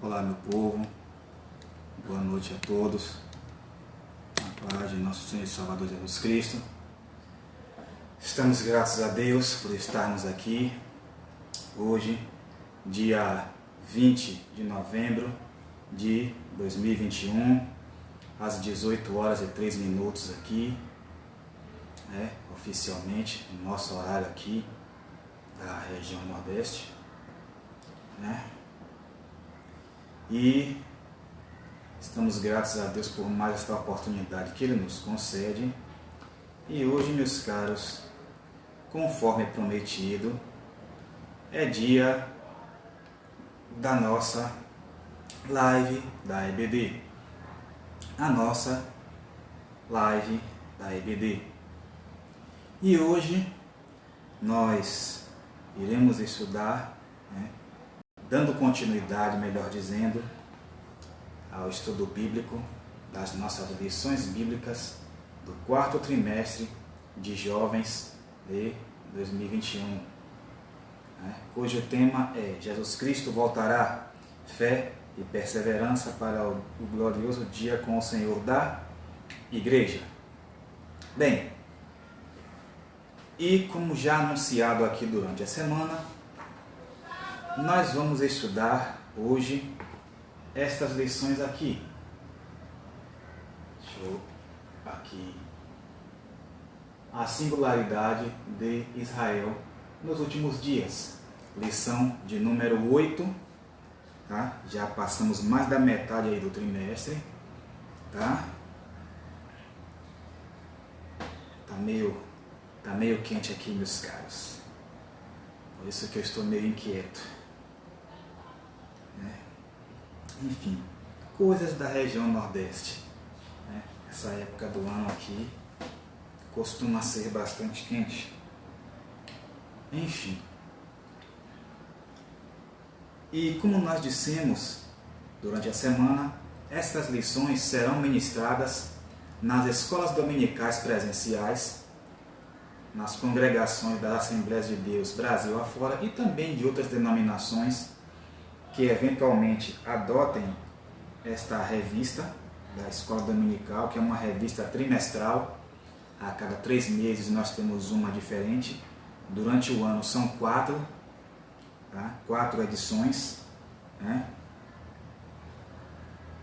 Olá, meu povo, boa noite a todos, na paz de nosso Senhor e Salvador Jesus Cristo. Estamos gratos a Deus por estarmos aqui hoje, dia 20 de novembro de 2021, às 18 horas e 3 minutos aqui, oficialmente, no nosso horário aqui da região Nordeste, E estamos gratos a Deus por mais esta oportunidade que Ele nos concede. E hoje, meus caros, conforme prometido, é dia da nossa live da EBD. A nossa live da EBD. E hoje nós iremos estudar, dando continuidade, melhor dizendo, ao estudo bíblico das nossas lições bíblicas do quarto trimestre de jovens de 2021, cujo tema é Jesus Cristo voltará, fé e perseverança para o glorioso dia com o Senhor da Igreja. Bem, e como já anunciado aqui durante a semana, nós vamos estudar hoje estas lições aqui. Deixa eu aqui. A singularidade de Israel nos últimos dias. Lição de número 8. Tá? Já passamos mais da metade aí do trimestre. Tá? Tá meio quente aqui, meus caros. Por isso que eu estou meio inquieto. Enfim, coisas da região Nordeste. Essa época do ano aqui costuma ser bastante quente. Enfim. E como nós dissemos durante a semana, estas lições serão ministradas nas escolas dominicais presenciais, nas congregações das Assembleias de Deus Brasil afora e também de outras denominações que eventualmente adotem esta revista da Escola Dominical, que é uma revista trimestral. A cada 3 meses nós temos uma diferente. Durante o ano são 4, 4 edições.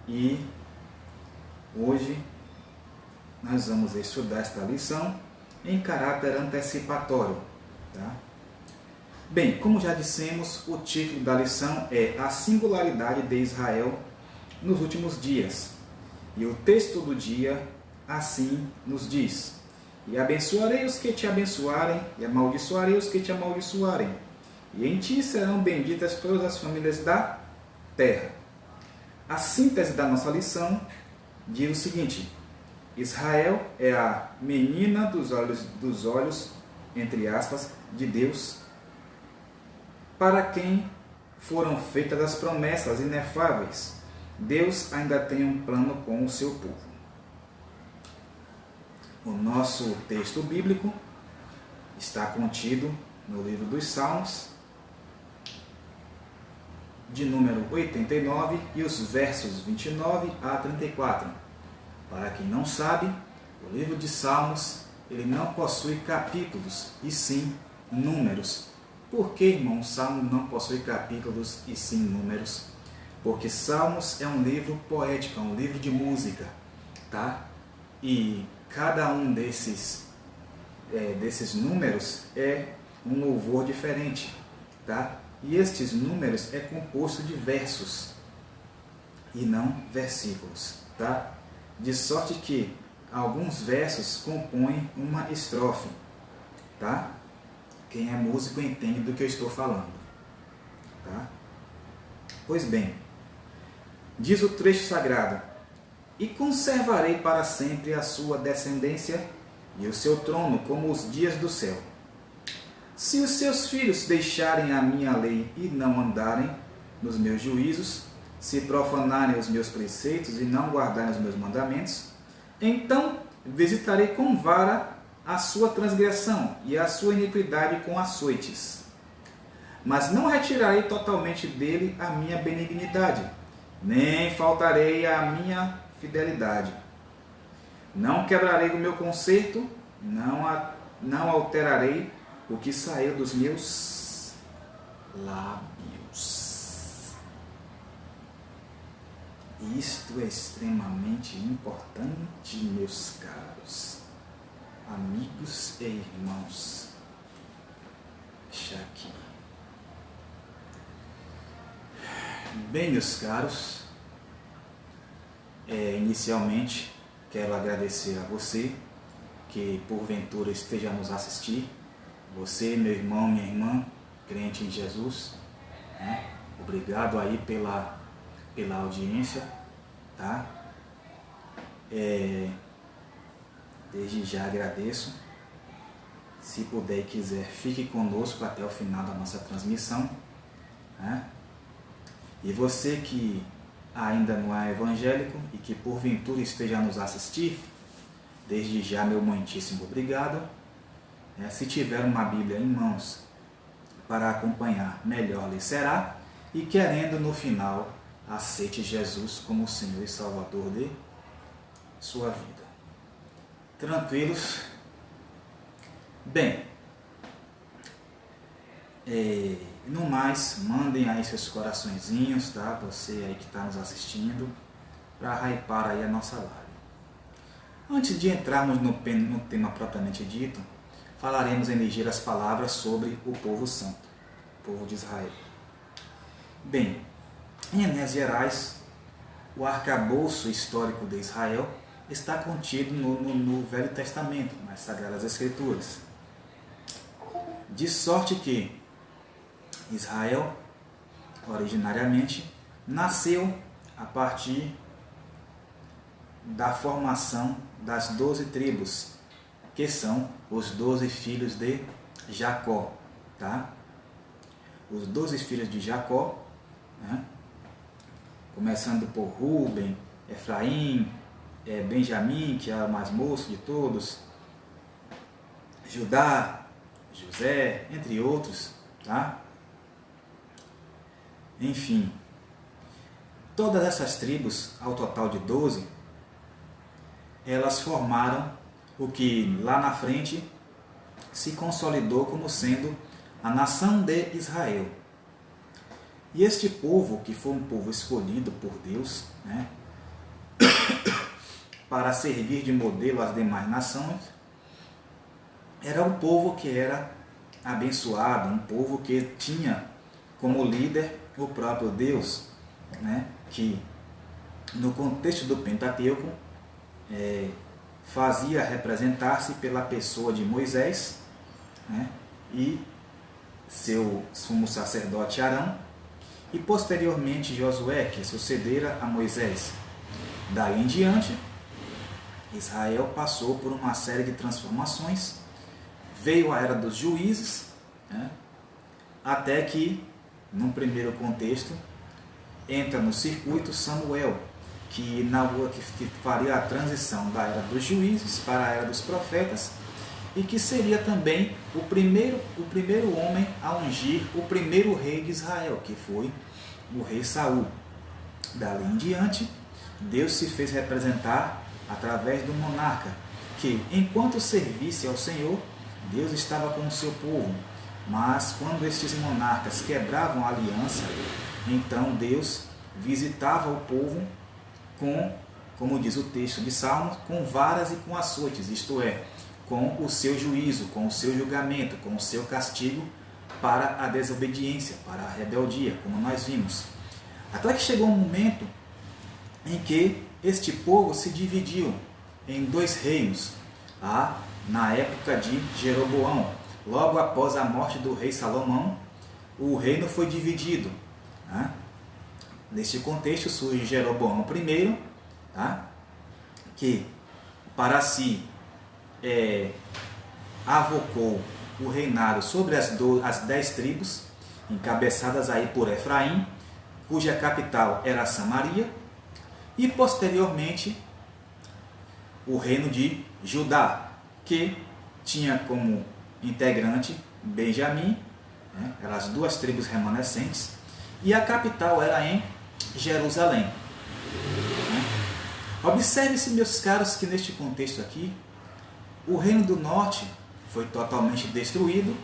E hoje nós vamos estudar esta lição em caráter antecipatório. Bem, como já dissemos, o título da lição é A Singularidade de Israel nos Últimos Dias. E o texto do dia assim nos diz: E abençoarei os que te abençoarem, e amaldiçoarei os que te amaldiçoarem. E em ti serão benditas todas as famílias da terra. A síntese da nossa lição diz o seguinte: Israel é a menina dos olhos, entre aspas, de Deus, para quem foram feitas as promessas inefáveis. Deus ainda tem um plano com o seu povo. O nosso texto bíblico está contido no livro dos Salmos, de número 89, e os versos 29 a 34. Para quem não sabe, o livro de Salmos ele não possui capítulos, e sim números. Por que, irmão, Salmo não possui capítulos e sim números? Porque Salmos é um livro poético, é um livro de música, tá? E cada um desses números é um louvor diferente, tá? E estes números é composto de versos e não versículos, tá? De sorte que alguns versos compõem uma estrofe, tá? Quem é músico entende do que eu estou falando. Tá? Pois bem, diz o trecho sagrado: E conservarei para sempre a sua descendência e o seu trono como os dias do céu. Se os seus filhos deixarem a minha lei e não andarem nos meus juízos, se profanarem os meus preceitos e não guardarem os meus mandamentos, então visitarei com vara a sua transgressão e a sua iniquidade com açoites. Mas não retirarei totalmente dele a minha benignidade, nem faltarei à minha fidelidade. Não quebrarei o meu concerto, não alterarei o que saiu dos meus lábios. Isto é extremamente importante, meus caros amigos e irmãos. Deixa aqui. Bem, meus caros, inicialmente quero agradecer a você que porventura esteja a nos assistir. Você, meu irmão, minha irmã, crente em Jesus, né? Obrigado aí pela audiência, tá? Desde já agradeço. Se puder e quiser, fique conosco até o final da nossa transmissão, né? E você que ainda não é evangélico e que porventura esteja a nos assistir, desde já meu muitíssimo obrigado. Se tiver uma Bíblia em mãos para acompanhar, melhor lhe será. E querendo no final, aceite Jesus como Senhor e Salvador de sua vida. Tranquilos? Bem, no mais, mandem aí seus coraçõezinhos, tá? Você aí que está nos assistindo, para hypar aí a nossa live. Antes de entrarmos no tema propriamente dito, falaremos em ligeiras palavras sobre o povo santo, o povo de Israel. Bem, em linhas gerais, o arcabouço histórico de Israel está contido no Velho Testamento, nas Sagradas Escrituras. De sorte que Israel, originariamente, nasceu a partir da formação das 12 tribos, que são os 12 filhos de Jacó, tá? Os 12 filhos de Jacó, né? Começando por Ruben, Efraim, Benjamim, que é o mais moço de todos, Judá, José, entre outros, tá? Enfim, todas essas tribos, ao total de 12, elas formaram o que lá na frente se consolidou como sendo a nação de Israel. E este povo, que foi um povo escolhido por Deus, né, para servir de modelo às demais nações, era um povo que era abençoado, um povo que tinha como líder o próprio Deus, né, que no contexto do Pentateuco fazia representar-se pela pessoa de Moisés, né, e seu sumo sacerdote Arão, e posteriormente Josué, que sucedera a Moisés. Daí em diante, Israel passou por uma série de transformações, veio a era dos juízes, né, até que, num primeiro contexto, entra no circuito Samuel, que faria a transição da era dos juízes para a era dos profetas, e que seria também o primeiro homem a ungir o primeiro rei de Israel, que foi o rei Saul. Dali em diante, Deus se fez representar através do monarca, que, enquanto servisse ao Senhor, Deus estava com o seu povo. Mas quando estes monarcas quebravam a aliança, então Deus visitava o povo com, como diz o texto de Salmos, com varas e com açoites, isto é, com o seu juízo, com o seu julgamento, com o seu castigo para a desobediência, para a rebeldia, como nós vimos. Até que chegou um momento em que este povo se dividiu em dois reinos, na época de Jeroboão. Logo após a morte do rei Salomão, o reino foi dividido. Tá? Neste contexto surge Jeroboão I, tá? Que para si avocou o reinado sobre as 10 tribos, encabeçadas aí por Efraim, cuja capital era Samaria, e posteriormente o reino de Judá, que tinha como integrante Benjamim, né, eram as 2 tribos remanescentes, e a capital era em Jerusalém. Observe-se, meus caros, que neste contexto aqui, o Reino do Norte foi totalmente destruído,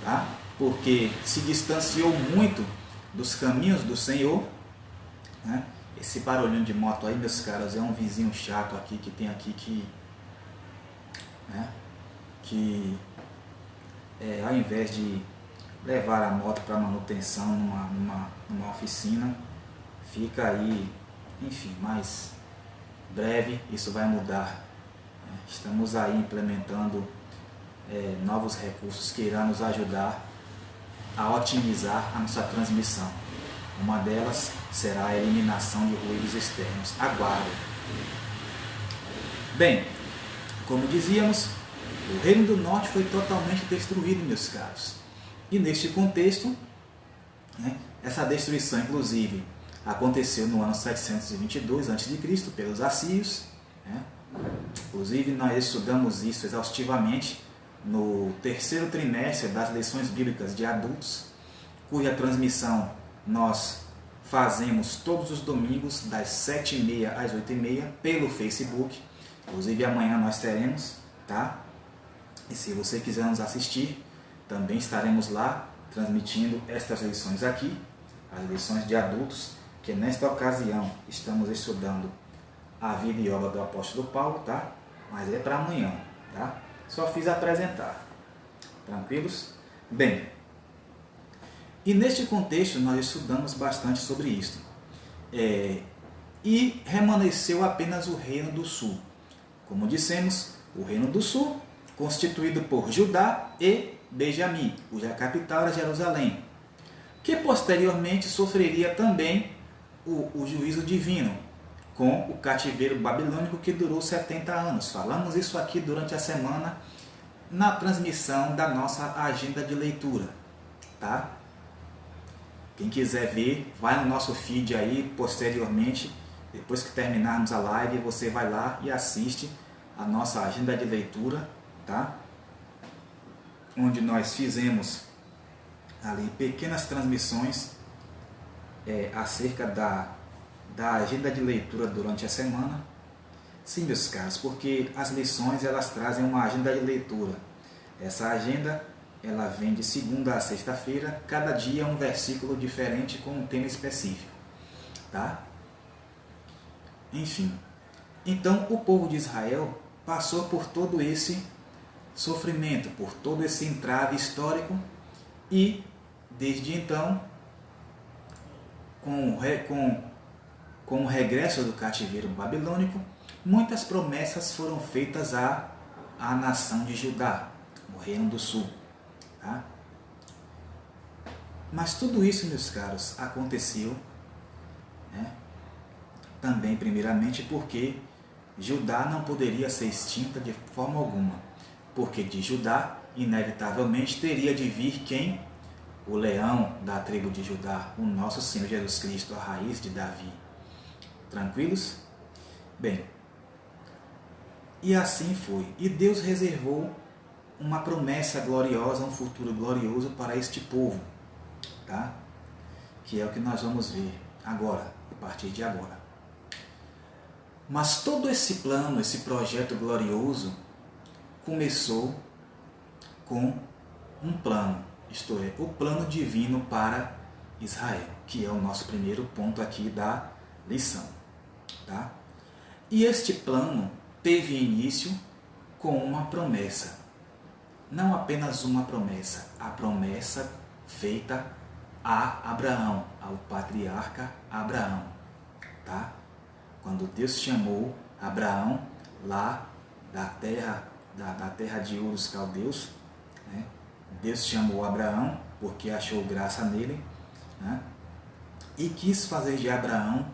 tá? Porque se distanciou muito dos caminhos do Senhor, né? Esse barulhinho de moto aí, meus caros, é um vizinho chato aqui que tem aqui que ao invés de levar a moto para manutenção numa oficina, fica aí, enfim, mas breve isso vai mudar. Estamos aí implementando novos recursos que irão nos ajudar a otimizar a nossa transmissão. Uma delas será a eliminação de ruídos externos. Aguardem. Bem, como dizíamos, o Reino do Norte foi totalmente destruído, meus caros. E neste contexto, essa destruição, inclusive, aconteceu no ano 722 a.C. pelos assírios. Inclusive, nós estudamos isso exaustivamente no terceiro trimestre das lições bíblicas de adultos, cuja transmissão nós fazemos todos os domingos, das 7h30 às 8h30, pelo Facebook. Inclusive, amanhã nós teremos, tá? E se você quiser nos assistir, também estaremos lá transmitindo estas lições aqui, as lições de adultos, que nesta ocasião estamos estudando a vida e obra do apóstolo Paulo, tá? Mas é para amanhã, tá? Só fiz apresentar. Tranquilos? Bem, e neste contexto nós estudamos bastante sobre isso. E remanesceu apenas o Reino do Sul. Como dissemos, o Reino do Sul, constituído por Judá e Benjamim, cuja capital era Jerusalém, que posteriormente sofreria também o juízo divino, com o cativeiro babilônico que durou 70 anos. Falamos isso aqui durante a semana na transmissão da nossa agenda de leitura, tá? Quem quiser ver, vai no nosso feed aí posteriormente, depois que terminarmos a live, você vai lá e assiste a nossa agenda de leitura, tá? Onde nós fizemos ali pequenas transmissões acerca da agenda de leitura durante a semana. Sim, meus caros, porque as lições elas trazem uma agenda de leitura. Essa agenda ela vem de segunda a sexta-feira, cada dia um versículo diferente com um tema específico, tá? Enfim, então o povo de Israel passou por todo esse sofrimento, por todo esse entrave histórico e desde então, com o regresso do cativeiro babilônico, muitas promessas foram feitas à nação de Judá, o Reino do Sul. Tá? Mas tudo isso, meus caros, aconteceu também, primeiramente, porque Judá não poderia ser extinta de forma alguma, porque de Judá, inevitavelmente, teria de vir quem? O leão da tribo de Judá, o nosso Senhor Jesus Cristo, a raiz de Davi. Tranquilos? Bem, e assim foi. E Deus reservou uma promessa gloriosa, um futuro glorioso para este povo, tá? Que é o que nós vamos ver agora, a partir de agora. Mas todo esse plano, esse projeto glorioso, começou com um plano, isto é, o plano divino para Israel, que é o nosso primeiro ponto aqui da lição, tá? E este plano teve início com uma promessa, não apenas uma promessa, a promessa feita a Abraão, ao patriarca Abraão, tá? Quando Deus chamou Abraão lá da terra de Ur dos Caldeus, né? Deus chamou Abraão porque achou graça nele, né? E quis fazer de Abraão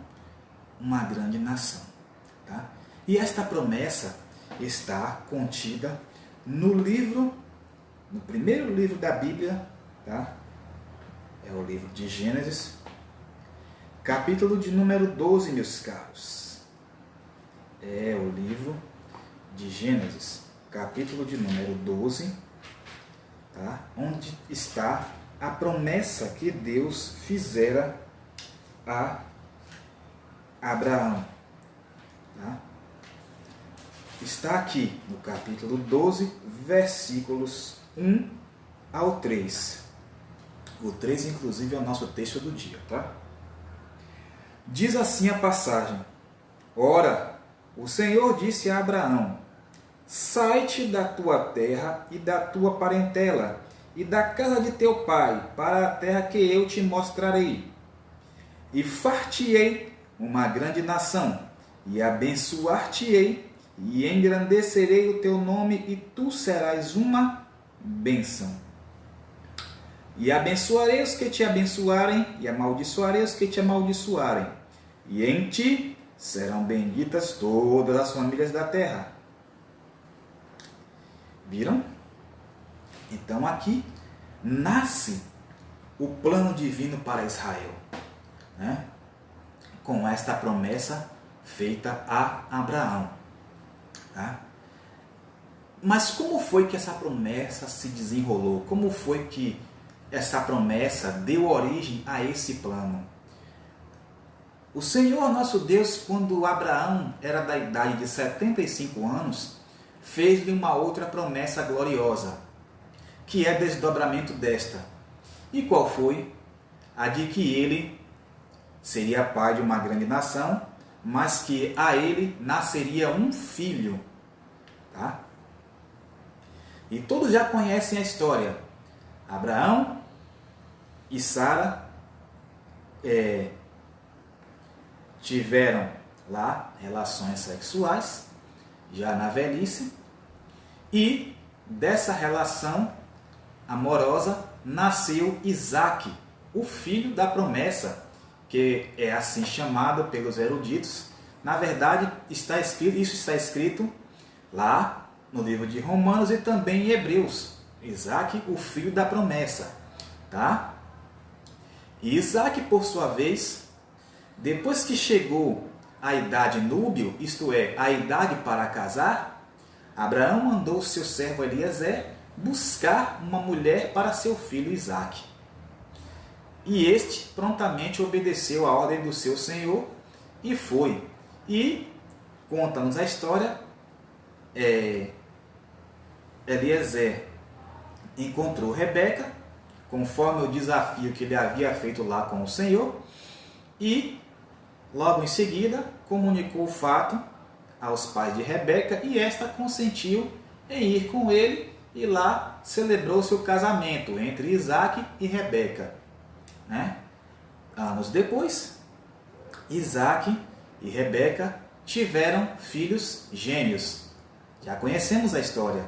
uma grande nação, tá? E esta promessa está contida no primeiro livro da Bíblia, tá? É o livro de Gênesis, capítulo de número 12, meus caros. É o livro de Gênesis, capítulo de número 12, tá? Onde está a promessa que Deus fizera a Abraão. Tá? Está aqui no capítulo 12, versículos 1 ao 3. O 3, inclusive, é o nosso texto do dia. Tá? Diz assim a passagem: Ora, o Senhor disse a Abraão: Sai-te da tua terra e da tua parentela, e da casa de teu pai, para a terra que eu te mostrarei. E far-te-ei uma grande nação, e abençoar-te-ei, e engrandecerei o teu nome, e tu serás uma bênção. E abençoarei os que te abençoarem, e amaldiçoarei os que te amaldiçoarem. E em ti serão benditas todas as famílias da terra. Viram? Então aqui nasce o plano divino para Israel, né? Com esta promessa feita a Abraão. Tá? Mas como foi que essa promessa se desenrolou? Como foi que essa promessa deu origem a esse plano? O Senhor nosso Deus, quando Abraão era da idade de 75 anos, fez-lhe uma outra promessa gloriosa, que é desdobramento desta. E qual foi? A de que ele seria pai de uma grande nação, mas que a ele nasceria um filho. Tá? E todos já conhecem a história. Abraão e Sara tiveram lá relações sexuais, já na velhice, e dessa relação amorosa nasceu Isaque, o filho da promessa, que é assim chamado pelos eruditos. Na verdade, isso está escrito lá no livro de Romanos e também em Hebreus. Isaque, o filho da promessa. Tá? E Isaque, por sua vez, depois que chegou a idade núbil, isto é, a idade para casar, Abraão mandou seu servo Eliezer buscar uma mulher para seu filho Isaque. E este prontamente obedeceu a ordem do seu senhor e foi. E conta-nos a história, Eliezer encontrou Rebeca, conforme o desafio que ele havia feito lá com o Senhor, e logo em seguida comunicou o fato aos pais de Rebeca, e esta consentiu em ir com ele, e lá celebrou seu casamento entre Isaque e Rebeca. Né? Anos depois, Isaque e Rebeca tiveram filhos gêmeos. Já conhecemos a história: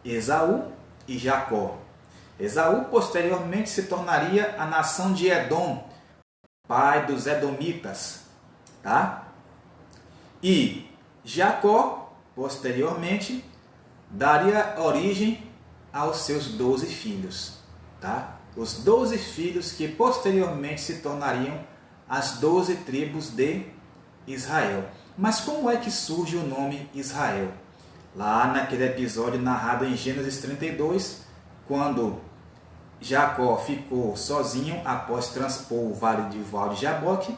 Esaú e Jacó. Esaú posteriormente se tornaria a nação de Edom, pai dos edomitas. Tá? E Jacó, posteriormente, daria origem aos seus 12 filhos. Tá? Os 12 filhos que posteriormente se tornariam as 12 tribos de Israel. Mas como é que surge o nome Israel? Lá naquele episódio narrado em Gênesis 32, quando Jacó ficou sozinho após transpor o vale de Jaboque,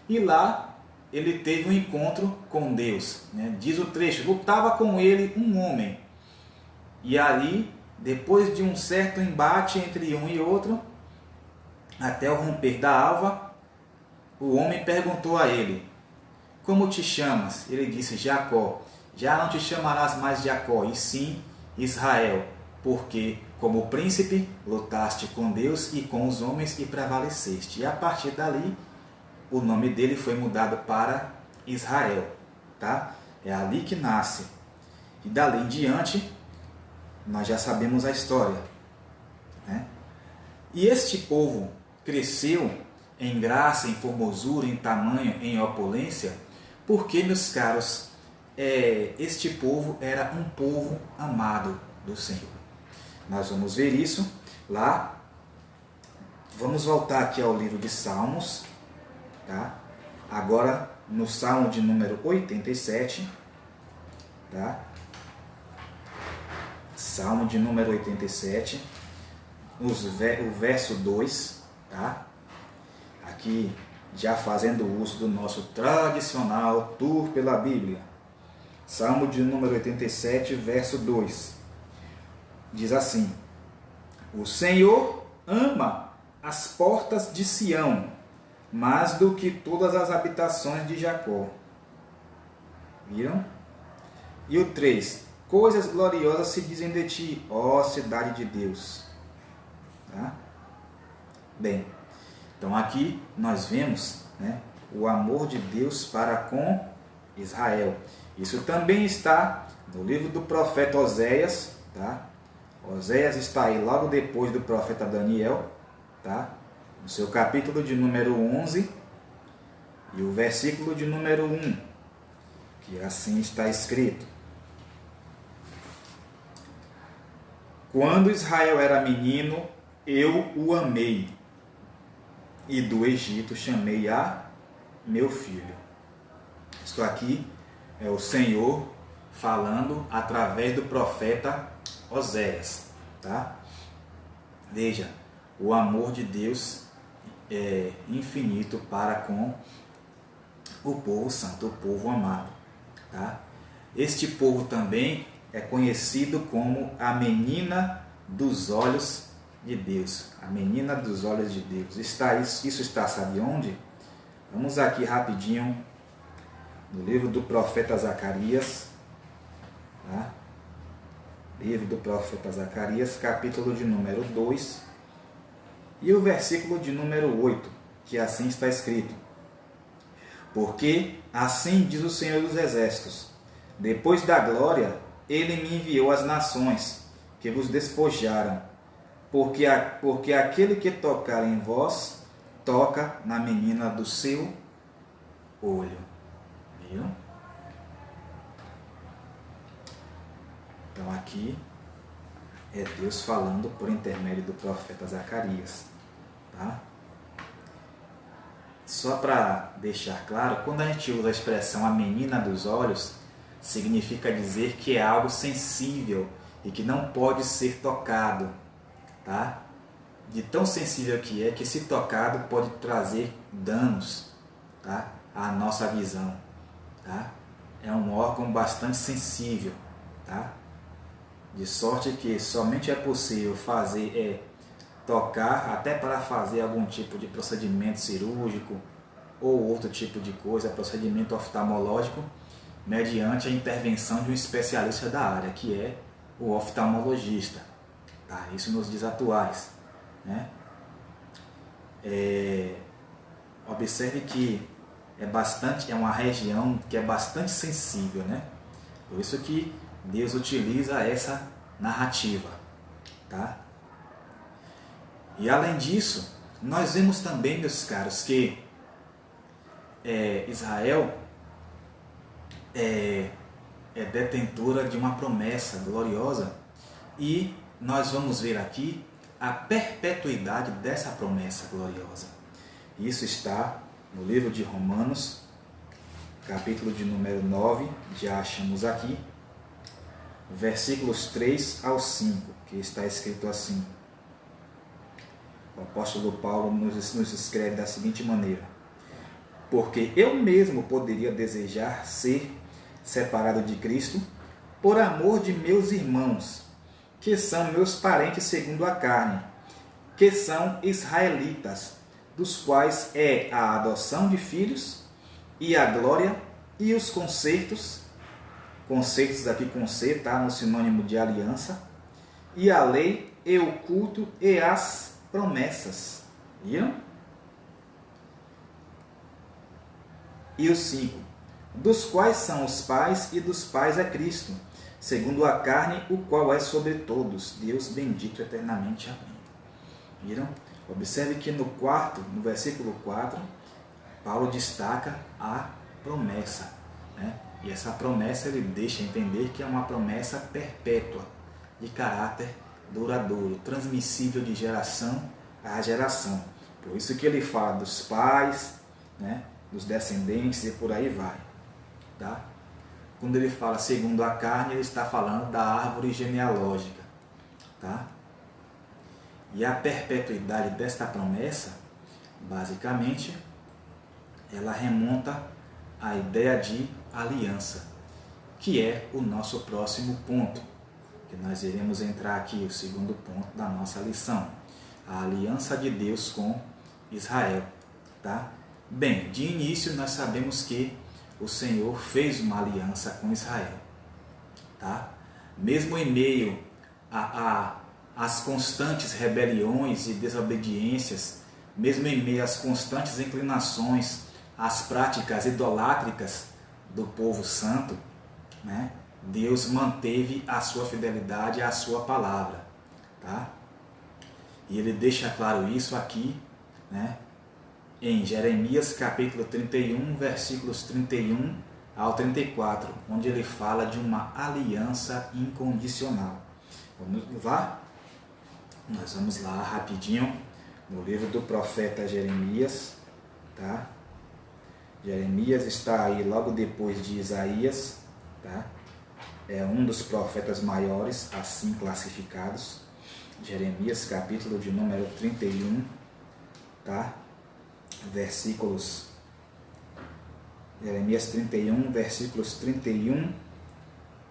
e lá ele teve um encontro com Deus. Né? Diz o trecho: lutava com ele um homem. E ali, depois de um certo embate entre um e outro, até o romper da alva, o homem perguntou a ele: como te chamas? Ele disse: Jacó. Já não te chamarás mais Jacó, e sim Israel, porque como príncipe lutaste com Deus e com os homens e prevaleceste. E a partir dali, o nome dele foi mudado para Israel. Tá? É ali que nasce. E dali em diante, nós já sabemos a história. Né? E este povo cresceu em graça, em formosura, em tamanho, em opulência, porque, meus caros, este povo era um povo amado do Senhor. Nós vamos ver isso lá. Vamos voltar aqui ao livro de Salmos. Tá? Agora no Salmo de número 87. Tá? Salmo de número 87. O verso 2. Tá? Aqui já fazendo uso do nosso tradicional tour pela Bíblia. Salmo de número 87, verso 2. Diz assim: o Senhor ama as portas de Sião, mais do que todas as habitações de Jacó. Viram? E o 3. Coisas gloriosas se dizem de ti, ó cidade de Deus. Tá? Bem, então aqui nós vemos, né, o amor de Deus para com Israel. Isso também está no livro do profeta Oséias. Tá? Oséias está aí logo depois do profeta Daniel. Tá? No seu capítulo de número 11 e o versículo de número 1. Que assim está escrito: quando Israel era menino, eu o amei, e do Egito chamei a meu filho. Isto aqui é o Senhor falando através do profeta Oséias. Tá? Veja, o amor de Deus é infinito para com o povo santo, o povo amado. Tá? Este povo também é conhecido como a menina dos olhos de Deus. A menina dos olhos de Deus. Isso está, sabe onde? Vamos aqui rapidinho no livro do profeta Zacarias. Tá? Livro do profeta Zacarias, capítulo de número 2 e o versículo de número 8, que assim está escrito: porque assim diz o Senhor dos Exércitos, depois da glória, ele me enviou às nações que vos despojaram, porque aquele que tocar em vós, toca na menina do seu olho. Viu? Então aqui é Deus falando por intermédio do profeta Zacarias. Tá? Só para deixar claro, quando a gente usa a expressão a menina dos olhos, significa dizer que é algo sensível e que não pode ser tocado. Tá? De tão sensível que é, que se tocado pode trazer danos, tá, à nossa visão. Tá? É um órgão bastante sensível. Tá? De sorte que somente é possível tocar, até para fazer algum tipo de procedimento cirúrgico ou outro tipo de coisa, procedimento oftalmológico, mediante a intervenção de um especialista da área, que é o oftalmologista. Tá? Isso nos dias atuais. Né? Observe que é uma região que é bastante sensível. Né? Por isso que Deus utiliza essa narrativa. Tá? E além disso, nós vemos também, meus caros, que Israel é detentora de uma promessa gloriosa, e nós vamos ver aqui a perpetuidade dessa promessa gloriosa. Isso está no livro de Romanos, capítulo de número 9, já achamos aqui, versículos 3 ao 5, que está escrito assim. O apóstolo Paulo nos escreve da seguinte maneira: porque eu mesmo poderia desejar ser separado de Cristo por amor de meus irmãos, que são meus parentes segundo a carne, que são israelitas, dos quais é a adoção de filhos, e a glória, e os concertos aqui com C, tá? No sinônimo de aliança, e a lei, e o culto, e as promessas. Viram? E os 5, dos quais são os pais, e dos pais é Cristo, segundo a carne, o qual é sobre todos, Deus bendito eternamente. Amém. Viram? Observe que no versículo 4, Paulo destaca a promessa. Né? E essa promessa ele deixa entender que é uma promessa perpétua, de caráter duradouro, transmissível de geração a geração. Por isso que ele fala dos pais, né? Dos descendentes e por aí vai. Tá? Quando ele fala segundo a carne, ele está falando da árvore genealógica. Tá? E a perpetuidade desta promessa, basicamente, ela remonta à ideia de aliança, que é o nosso próximo ponto, que nós iremos entrar aqui, o segundo ponto da nossa lição, a aliança de Deus com Israel, tá? Bem, de início nós sabemos que o Senhor fez uma aliança com Israel, tá? Mesmo em meio às constantes rebeliões e desobediências, mesmo em meio às constantes inclinações às práticas idolátricas do povo santo, né? Deus manteve a sua fidelidade à sua palavra, tá? E ele deixa claro isso aqui, né? Em Jeremias capítulo 31, versículos 31 ao 34, onde ele fala de uma aliança incondicional. Vamos lá? Nós vamos lá rapidinho no livro do profeta Jeremias, tá? Jeremias está aí logo depois de Isaías, tá? É um dos profetas maiores, assim classificados. Jeremias, capítulo de número 31, tá? Versículos... Jeremias 31, versículos 31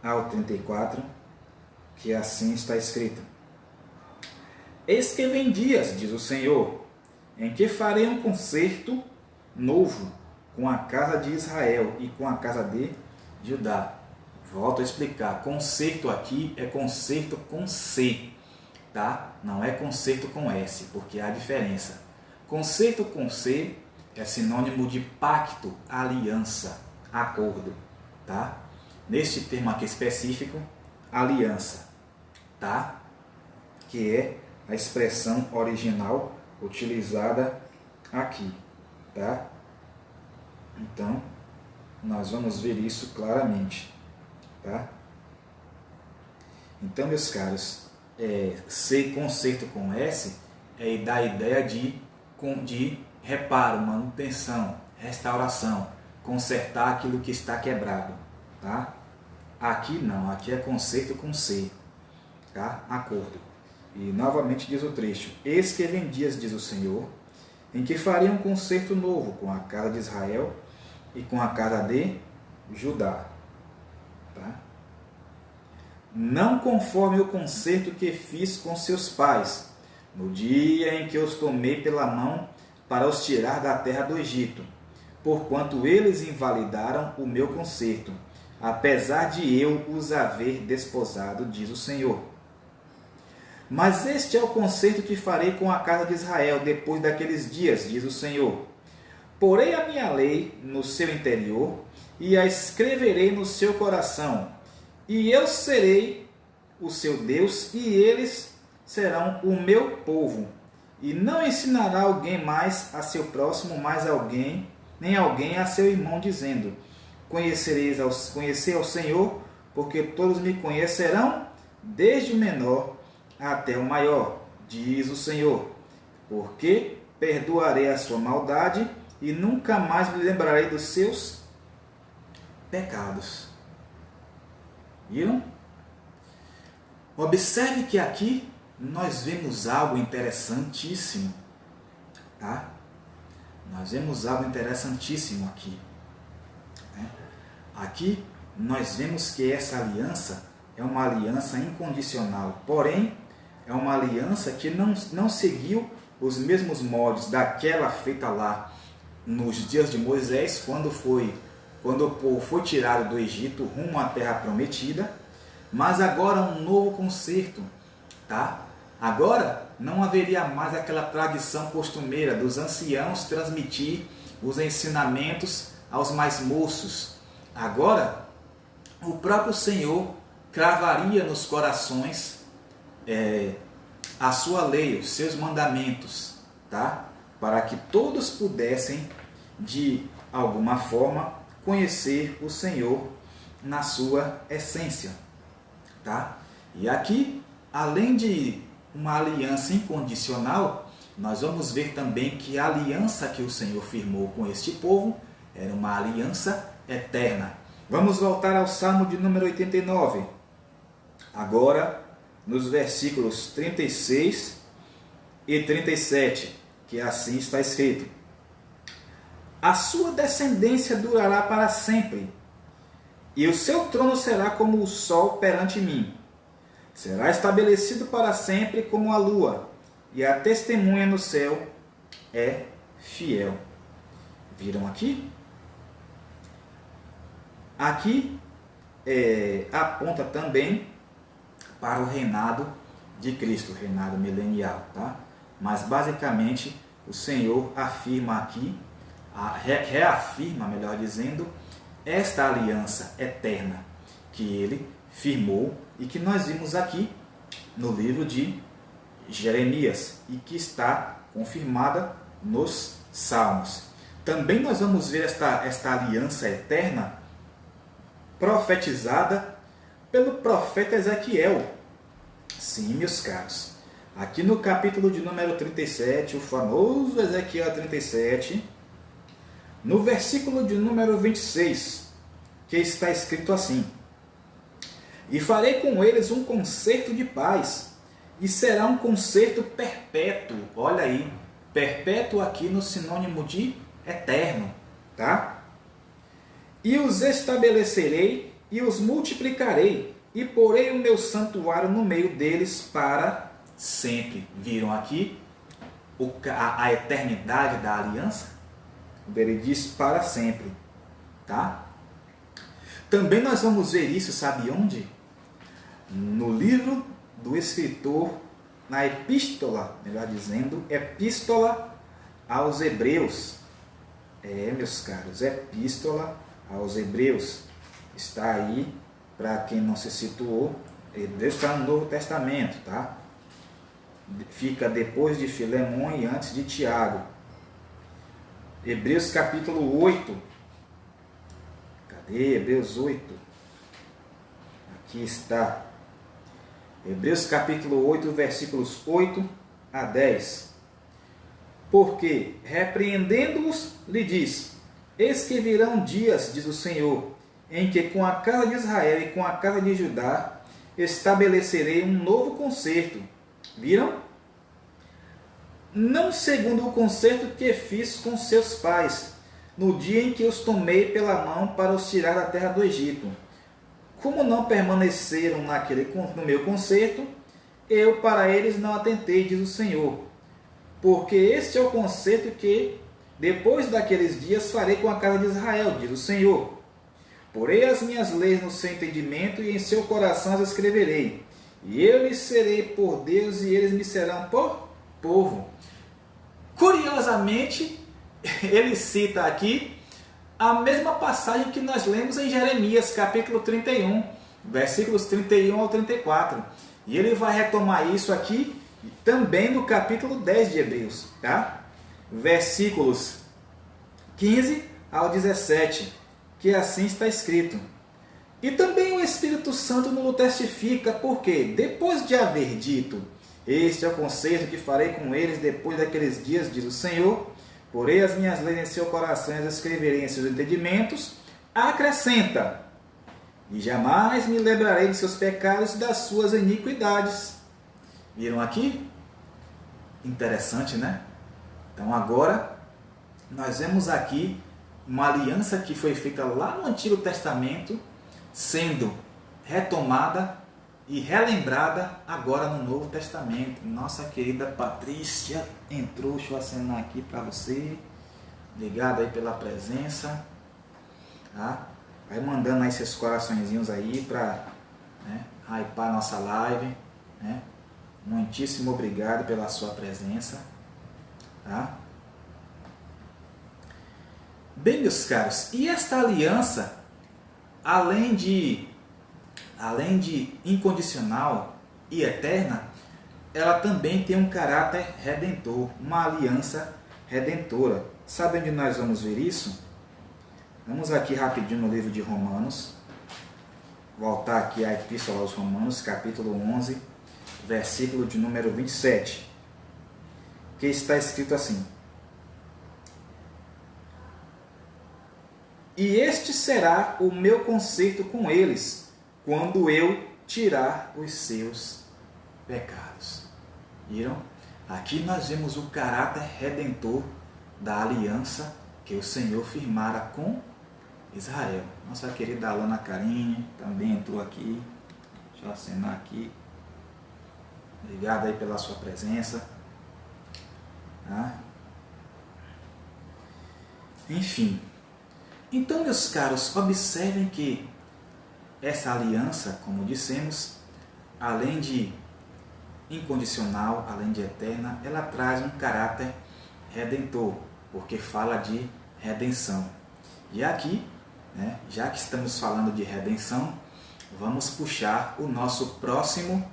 ao 34, que assim está escrito: Eis que vem dias, diz o Senhor, em que farei um concerto novo com a casa de Israel e com a casa de Judá. Volto a explicar, concerto aqui é concerto com C, tá? Não é concerto com S, porque há diferença. Concerto com C é sinônimo de pacto, aliança, acordo, tá? Neste termo aqui específico, aliança, tá? Que é a expressão original utilizada aqui, tá? Então, nós vamos ver isso claramente, tá? Então, meus caros, C, concerto com S, dá a ideia de reparo, manutenção, restauração, consertar aquilo que está quebrado, tá? Aqui não, aqui é concerto com C, tá? Acordo. E novamente diz o trecho: Eis que vem dias, diz o Senhor, em que farei um concerto novo com a casa de Israel e com a casa de Judá, tá? Não conforme o concerto que fiz com seus pais, no dia em que os tomei pela mão para os tirar da terra do Egito, porquanto eles invalidaram o meu concerto, apesar de eu os haver desposado, diz o Senhor. Mas este é o concerto que farei com a casa de Israel depois daqueles dias, diz o Senhor. Porei a minha lei no seu interior e a escreverei no seu coração, e eu serei o seu Deus e eles serão o meu povo. E não ensinará alguém mais a seu próximo, mais alguém, nem alguém a seu irmão, dizendo: conhecei ao Senhor, porque todos me conhecerão, desde o menor até o maior, diz o Senhor. Porque perdoarei a sua maldade e nunca mais me lembrarei dos seus pecados. Viram? Observe que aqui nós vemos algo interessantíssimo, tá? Nós vemos algo interessantíssimo aqui, né? Aqui nós vemos que essa aliança é uma aliança incondicional, porém é uma aliança que não seguiu os mesmos moldes daquela feita lá nos dias de Moisés, quando o povo foi tirado do Egito rumo à terra prometida, mas agora um novo concerto, tá? Agora não haveria mais aquela tradição costumeira dos anciãos transmitir os ensinamentos aos mais moços. Agora o próprio Senhor cravaria nos corações a sua lei, os seus mandamentos, tá? Para que todos pudessem, de alguma forma, conhecer o Senhor na sua essência, tá? E aqui, além de uma aliança incondicional, nós vamos ver também que a aliança que o Senhor firmou com este povo era uma aliança eterna. Vamos voltar ao Salmo de número 89. Agora, nos versículos 36 e 37, que assim está escrito: A sua descendência durará para sempre, e o seu trono será como o sol perante mim. Será estabelecido para sempre como a lua, e a testemunha no céu é fiel. Viram aqui? Aqui aponta também para o reinado de Cristo, o reinado milenial, tá? Mas basicamente o Senhor afirma aqui, reafirma, melhor dizendo, esta aliança eterna que ele firmou e que nós vimos aqui no livro de Jeremias e que está confirmada nos Salmos. Também nós vamos ver esta aliança eterna profetizada pelo profeta Ezequiel. Sim, meus caros. Aqui no capítulo de número 37, o famoso Ezequiel 37, no versículo de número 26, que está escrito assim: E farei com eles um concerto de paz, e será um concerto perpétuo. Olha aí, perpétuo aqui no sinônimo de eterno, tá? E os estabelecerei e os multiplicarei, e porei o meu santuário no meio deles para sempre. Viram aqui a eternidade da aliança? Ele diz para sempre, tá? Também nós vamos ver isso, sabe onde? No livro do escritor, na epístola, melhor dizendo, epístola aos Hebreus. Meus caros, epístola aos Hebreus. Está aí, para quem não se situou, Hebreus está no Novo Testamento, tá? Fica depois de Filemão e antes de Tiago. Hebreus capítulo 8. Cadê Hebreus 8? Aqui está. Hebreus capítulo 8, versículos 8 a 10. Porque, repreendendo-os, lhe diz: Eis que virão dias, diz o Senhor, em que com a casa de Israel e com a casa de Judá estabelecerei um novo concerto. Viram? Não segundo o concerto que fiz com seus pais, no dia em que os tomei pela mão para os tirar da terra do Egito. Como não permaneceram no meu concerto, eu para eles não atentei, diz o Senhor. Porque este é o concerto que, depois daqueles dias, farei com a casa de Israel, diz o Senhor. Porei as minhas leis no seu entendimento e em seu coração as escreverei. E eu lhes serei por Deus e eles me serão por povo. Curiosamente, ele cita aqui a mesma passagem que nós lemos em Jeremias, capítulo 31, versículos 31 ao 34. E ele vai retomar isso aqui também no capítulo 10 de Hebreus, tá? Versículos 15 ao 17, que assim está escrito. E também o Espírito Santo nos testifica, porque depois de haver dito: Este é o concerto que farei com eles depois daqueles dias, diz o Senhor, porei as minhas leis em seu coração e as escreverei em seus entendimentos, acrescenta: E jamais me lembrarei de seus pecados e das suas iniquidades. Viram aqui? Interessante, né? Então agora nós vemos aqui uma aliança que foi feita lá no Antigo Testamento, sendo retomada e relembrada agora no Novo Testamento. Nossa querida Patrícia entrou, deixa eu acenar aqui para você. Obrigado aí pela presença. Tá? Vai mandando aí seus coraçõezinhos aí para hypar nossa live. Né? Muitíssimo obrigado pela sua presença. Tá? Bem, meus caros, e esta aliança, além de incondicional e eterna, ela também tem um caráter redentor, uma aliança redentora. Sabe onde nós vamos ver isso? Vamos aqui rapidinho no livro de Romanos, voltar aqui à Epístola aos Romanos, capítulo 11, versículo de número 27, que está escrito assim: E este será o meu concerto com eles, quando eu tirar os seus pecados. Viram? Aqui nós vemos o caráter redentor da aliança que o Senhor firmara com Israel. Nossa querida Alana Karine também entrou aqui. Deixa eu acenar aqui. Obrigado aí pela sua presença. Tá? Enfim. Então, meus caros, observem que essa aliança, como dissemos, além de incondicional, além de eterna, ela traz um caráter redentor, porque fala de redenção. E aqui, já que estamos falando de redenção, vamos puxar o nosso próximo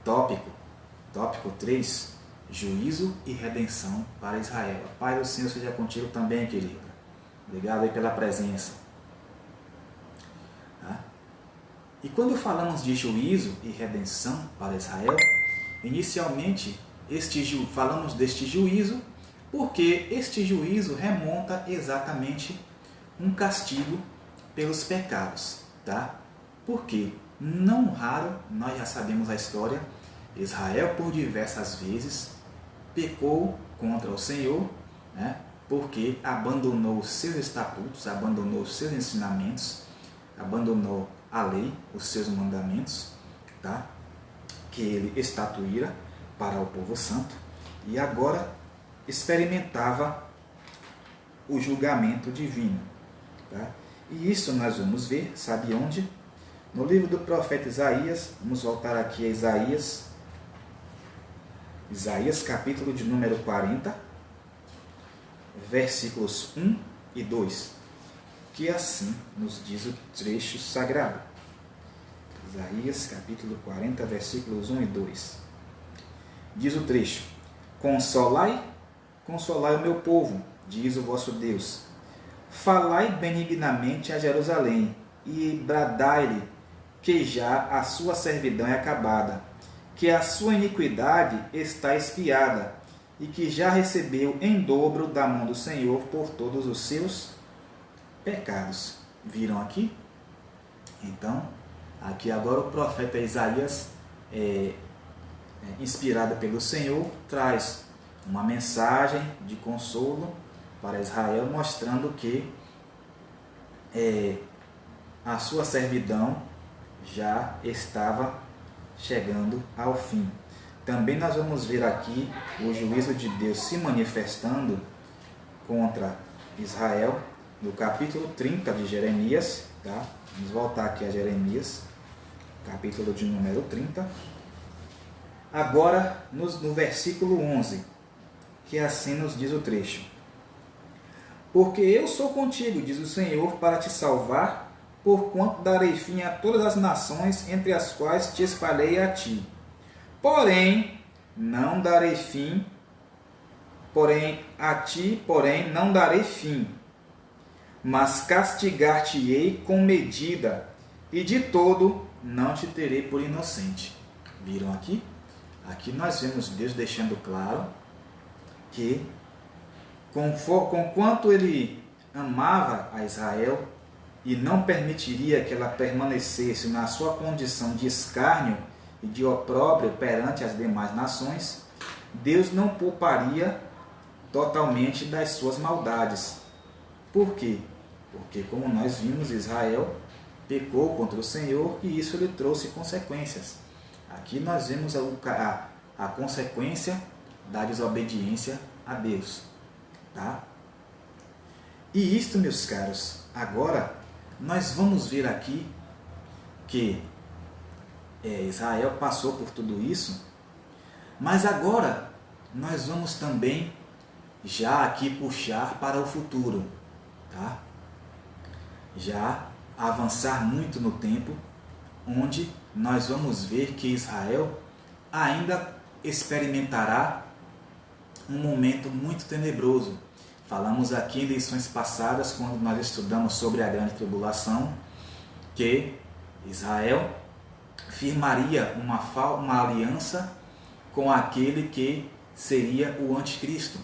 tópico. Tópico 3, juízo e redenção para Israel. A paz do Senhor seja contigo também, querida. Obrigado aí pela presença. Tá? E quando falamos de juízo e redenção para Israel, inicialmente falamos deste juízo porque este juízo remonta exatamente um castigo pelos pecados. Tá? Porque, não raro, nós já sabemos a história, Israel por diversas vezes pecou contra o Senhor, porque abandonou os seus estatutos, abandonou os seus ensinamentos, abandonou a lei, os seus mandamentos, tá? Que ele estatuíra para o povo santo, e agora experimentava o julgamento divino. Tá? E isso nós vamos ver, sabe onde? No livro do profeta Isaías. Vamos voltar aqui a Isaías. Isaías, capítulo de número 40, versículos 1 e 2, que assim nos diz o trecho sagrado. Isaías, capítulo 40, versículos 1 e 2. Diz o trecho: Consolai, consolai o meu povo, diz o vosso Deus. Falai benignamente a Jerusalém, e bradai-lhe que já a sua servidão é acabada, que a sua iniquidade está expiada, e que já recebeu em dobro da mão do Senhor por todos os seus pecados. Viram aqui? Então, aqui agora o profeta Isaías, inspirado pelo Senhor, traz uma mensagem de consolo para Israel, mostrando que a sua servidão já estava chegando ao fim. Também nós vamos ver aqui o juízo de Deus se manifestando contra Israel no capítulo 30 de Jeremias. Tá? Vamos voltar aqui a Jeremias, capítulo de número 30. Agora no versículo 11, que assim nos diz o trecho: Porque eu sou contigo, diz o Senhor, para te salvar, porquanto darei fim a todas as nações entre as quais te espalhei a ti. Porém, não darei fim, a ti, não darei fim, mas castigar-te-ei com medida, e de todo não te terei por inocente. Viram aqui? Aqui nós vemos Deus deixando claro que, conquanto ele amava a Israel e não permitiria que ela permanecesse na sua condição de escárnio e de opróbrio perante as demais nações, Deus não pouparia totalmente das suas maldades. Por quê? Porque, como nós vimos, Israel pecou contra o Senhor e isso lhe trouxe consequências. Aqui nós vemos a consequência da desobediência a Deus. Tá? E isto, meus caros, agora nós vamos ver aqui que Israel passou por tudo isso, mas agora nós vamos também já aqui puxar para o futuro, tá? Já avançar muito no tempo, onde nós vamos ver que Israel ainda experimentará um momento muito tenebroso. Falamos aqui em lições passadas, quando nós estudamos sobre a grande tribulação, que Israel firmaria uma aliança com aquele que seria o anticristo.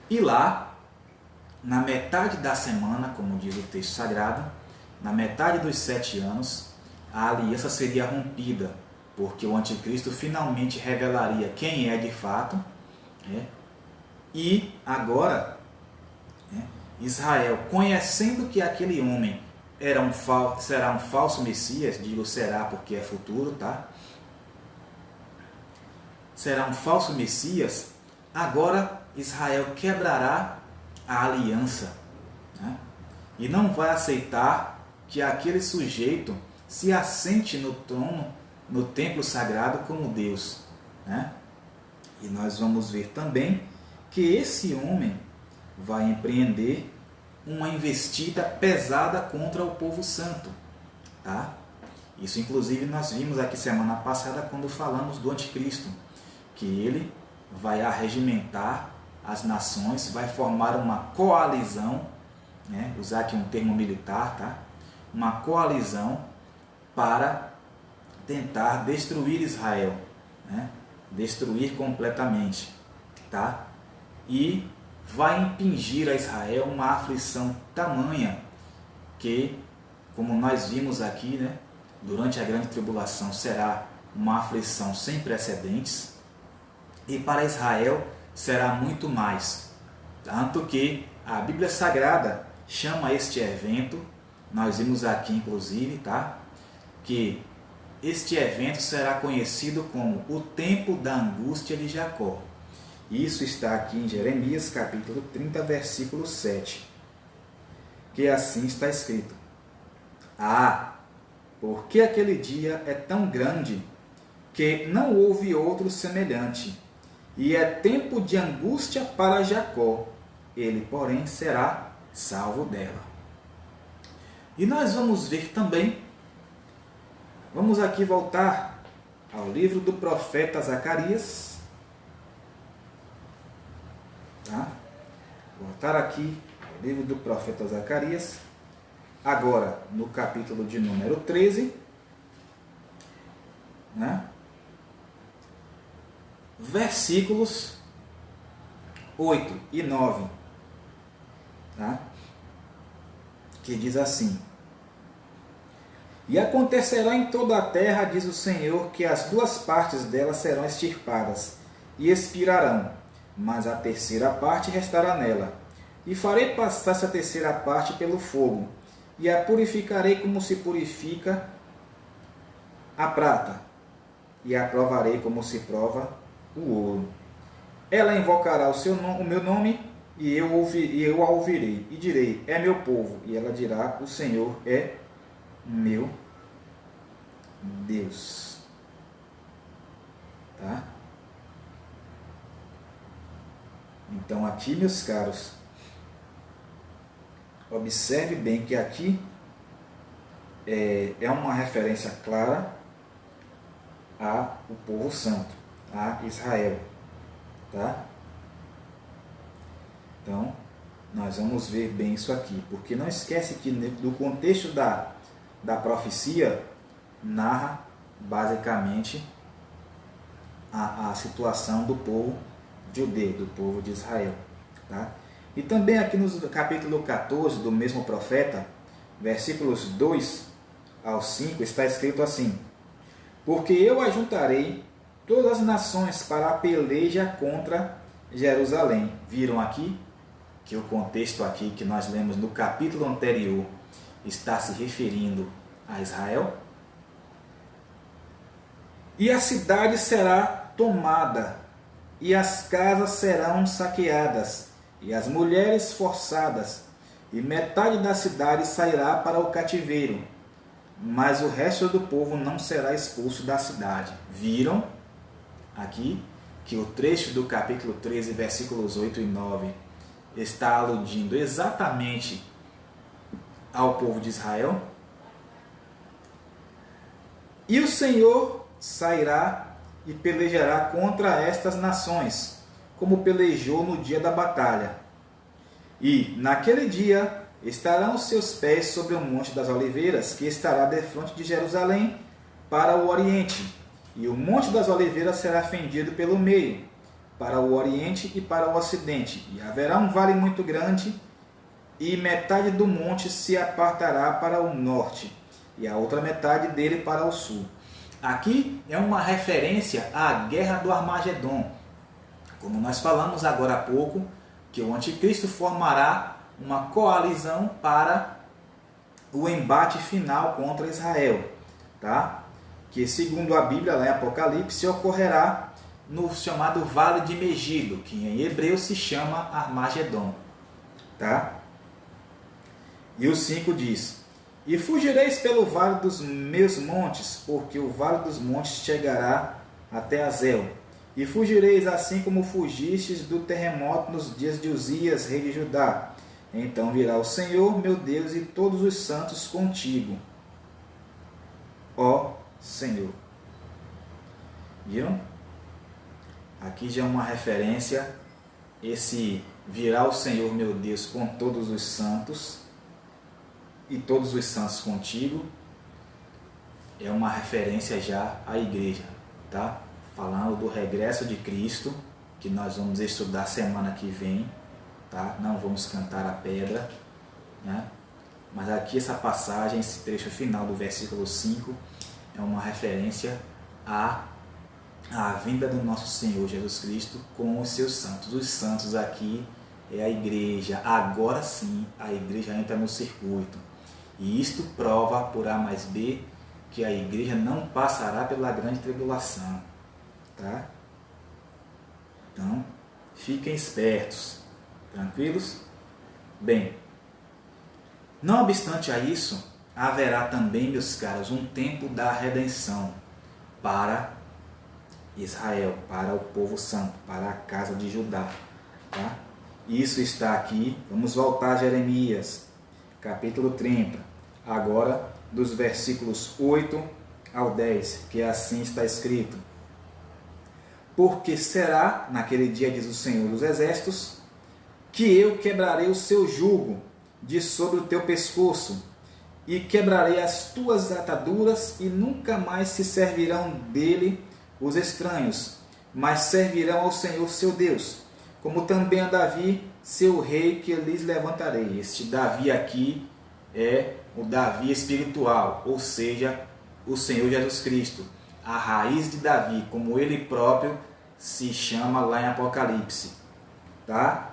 E lá, na metade da semana, como diz o texto sagrado, na metade dos 7 anos, a aliança seria rompida, porque o anticristo finalmente revelaria quem é de fato, e agora Israel, conhecendo que aquele homem será um falso Messias, digo será porque é futuro, tá? Será um falso Messias, agora Israel quebrará a aliança, né? E não vai aceitar que aquele sujeito se assente no trono, no templo sagrado como Deus, né? E nós vamos ver também que esse homem vai empreender uma investida pesada contra o povo santo, tá? Isso inclusive nós vimos aqui semana passada quando falamos do anticristo, que ele vai arregimentar as nações, vai formar uma coalizão, né? Usar aqui um termo militar, tá? Uma coalizão para tentar destruir Israel, né? Destruir completamente, tá? E vai impingir a Israel uma aflição tamanha que, como nós vimos aqui, né, durante a grande tribulação, será uma aflição sem precedentes, e para Israel será muito mais. Tanto que a Bíblia Sagrada chama este evento, nós vimos aqui inclusive, tá, que este evento será conhecido como o tempo da angústia de Jacó. Isso está aqui em Jeremias capítulo 30, versículo 7, que assim está escrito: Ah, porque aquele dia é tão grande que não houve outro semelhante, e é tempo de angústia para Jacó, ele, porém, será salvo dela. E nós vamos ver também, vamos aqui voltar ao livro do profeta Zacarias, tá? Voltar aqui ao livro do profeta Zacarias, agora no capítulo de número 13, né? Versículos 8 e 9, tá? Que diz assim: E acontecerá em toda a terra, diz o Senhor, que as duas partes dela serão extirpadas e expirarão, mas a terceira parte restará nela. E farei passar essa terceira parte pelo fogo, e a purificarei como se purifica a prata, e a provarei como se prova o ouro. Ela invocará o meu nome, e eu a ouvirei, e direi: é meu povo. E ela dirá: o Senhor é meu Deus. Tá? Então aqui, meus caros, observe bem que aqui é uma referência clara ao povo santo, a Israel, tá? Então, nós vamos ver bem isso aqui, porque não esquece que do contexto da profecia, narra basicamente a situação do povo judeu, do povo de Israel, tá? E também aqui no capítulo 14 do mesmo profeta, versículos 2 ao 5, está escrito assim: Porque eu ajuntarei todas as nações para a peleja contra Jerusalém. Viram aqui que o contexto aqui que nós lemos no capítulo anterior está se referindo a Israel? E a cidade será tomada, e as casas serão saqueadas, e as mulheres forçadas, e metade da cidade sairá para o cativeiro, mas o resto do povo não será expulso da cidade. Viram aqui que o trecho do capítulo 13, versículos 8 e 9, está aludindo exatamente ao povo de Israel? E o Senhor sairá e pelejará contra estas nações, como pelejou no dia da batalha. E, naquele dia, estarão os seus pés sobre o Monte das Oliveiras, que estará defronte de Jerusalém, para o oriente. E o Monte das Oliveiras será fendido pelo meio, para o oriente e para o ocidente. E haverá um vale muito grande, e metade do monte se apartará para o norte, e a outra metade dele para o sul. Aqui é uma referência à guerra do Armagedon. Como nós falamos agora há pouco, que o anticristo formará uma coalizão para o embate final contra Israel, tá? Que segundo a Bíblia, lá em Apocalipse, ocorrerá no chamado Vale de Megido, que em hebreu se chama Armagedon, tá? E o 5 diz: E fugireis pelo vale dos meus montes, porque o vale dos montes chegará até Azel. E fugireis assim como fugistes do terremoto nos dias de Uzias, rei de Judá. Então virá o Senhor, meu Deus, e todos os santos contigo, ó Senhor. Viram? Aqui já é uma referência, esse virá o Senhor, meu Deus, com todos os santos, e todos os santos contigo, é uma referência já à igreja, tá? Falando do regresso de Cristo, que nós vamos estudar semana que vem, tá? Não vamos cantar a pedra, né? Mas aqui essa passagem, esse trecho final do versículo 5, é uma referência à vinda do nosso Senhor Jesus Cristo com os seus santos. Os santos aqui é a igreja. Agora sim, a igreja entra no circuito. E isto prova, por A mais B, que a igreja não passará pela grande tribulação. Tá? Então, fiquem espertos. Tranquilos? Bem, não obstante a isso, haverá também, meus caros, um tempo da redenção para Israel, para o povo santo, para a casa de Judá. Tá? Isso está aqui. Vamos voltar a Jeremias, capítulo 30, agora dos versículos 8 ao 10, que assim está escrito: Porque será, naquele dia, diz o Senhor dos Exércitos, que eu quebrarei o seu jugo de sobre o teu pescoço, e quebrarei as tuas ataduras, e nunca mais se servirão dele os estranhos, mas servirão ao Senhor seu Deus, como também a Davi, seu rei, que lhes levantarei. Este Davi aqui é o Davi espiritual, ou seja, o Senhor Jesus Cristo, a raiz de Davi, como ele próprio se chama lá em Apocalipse. Tá?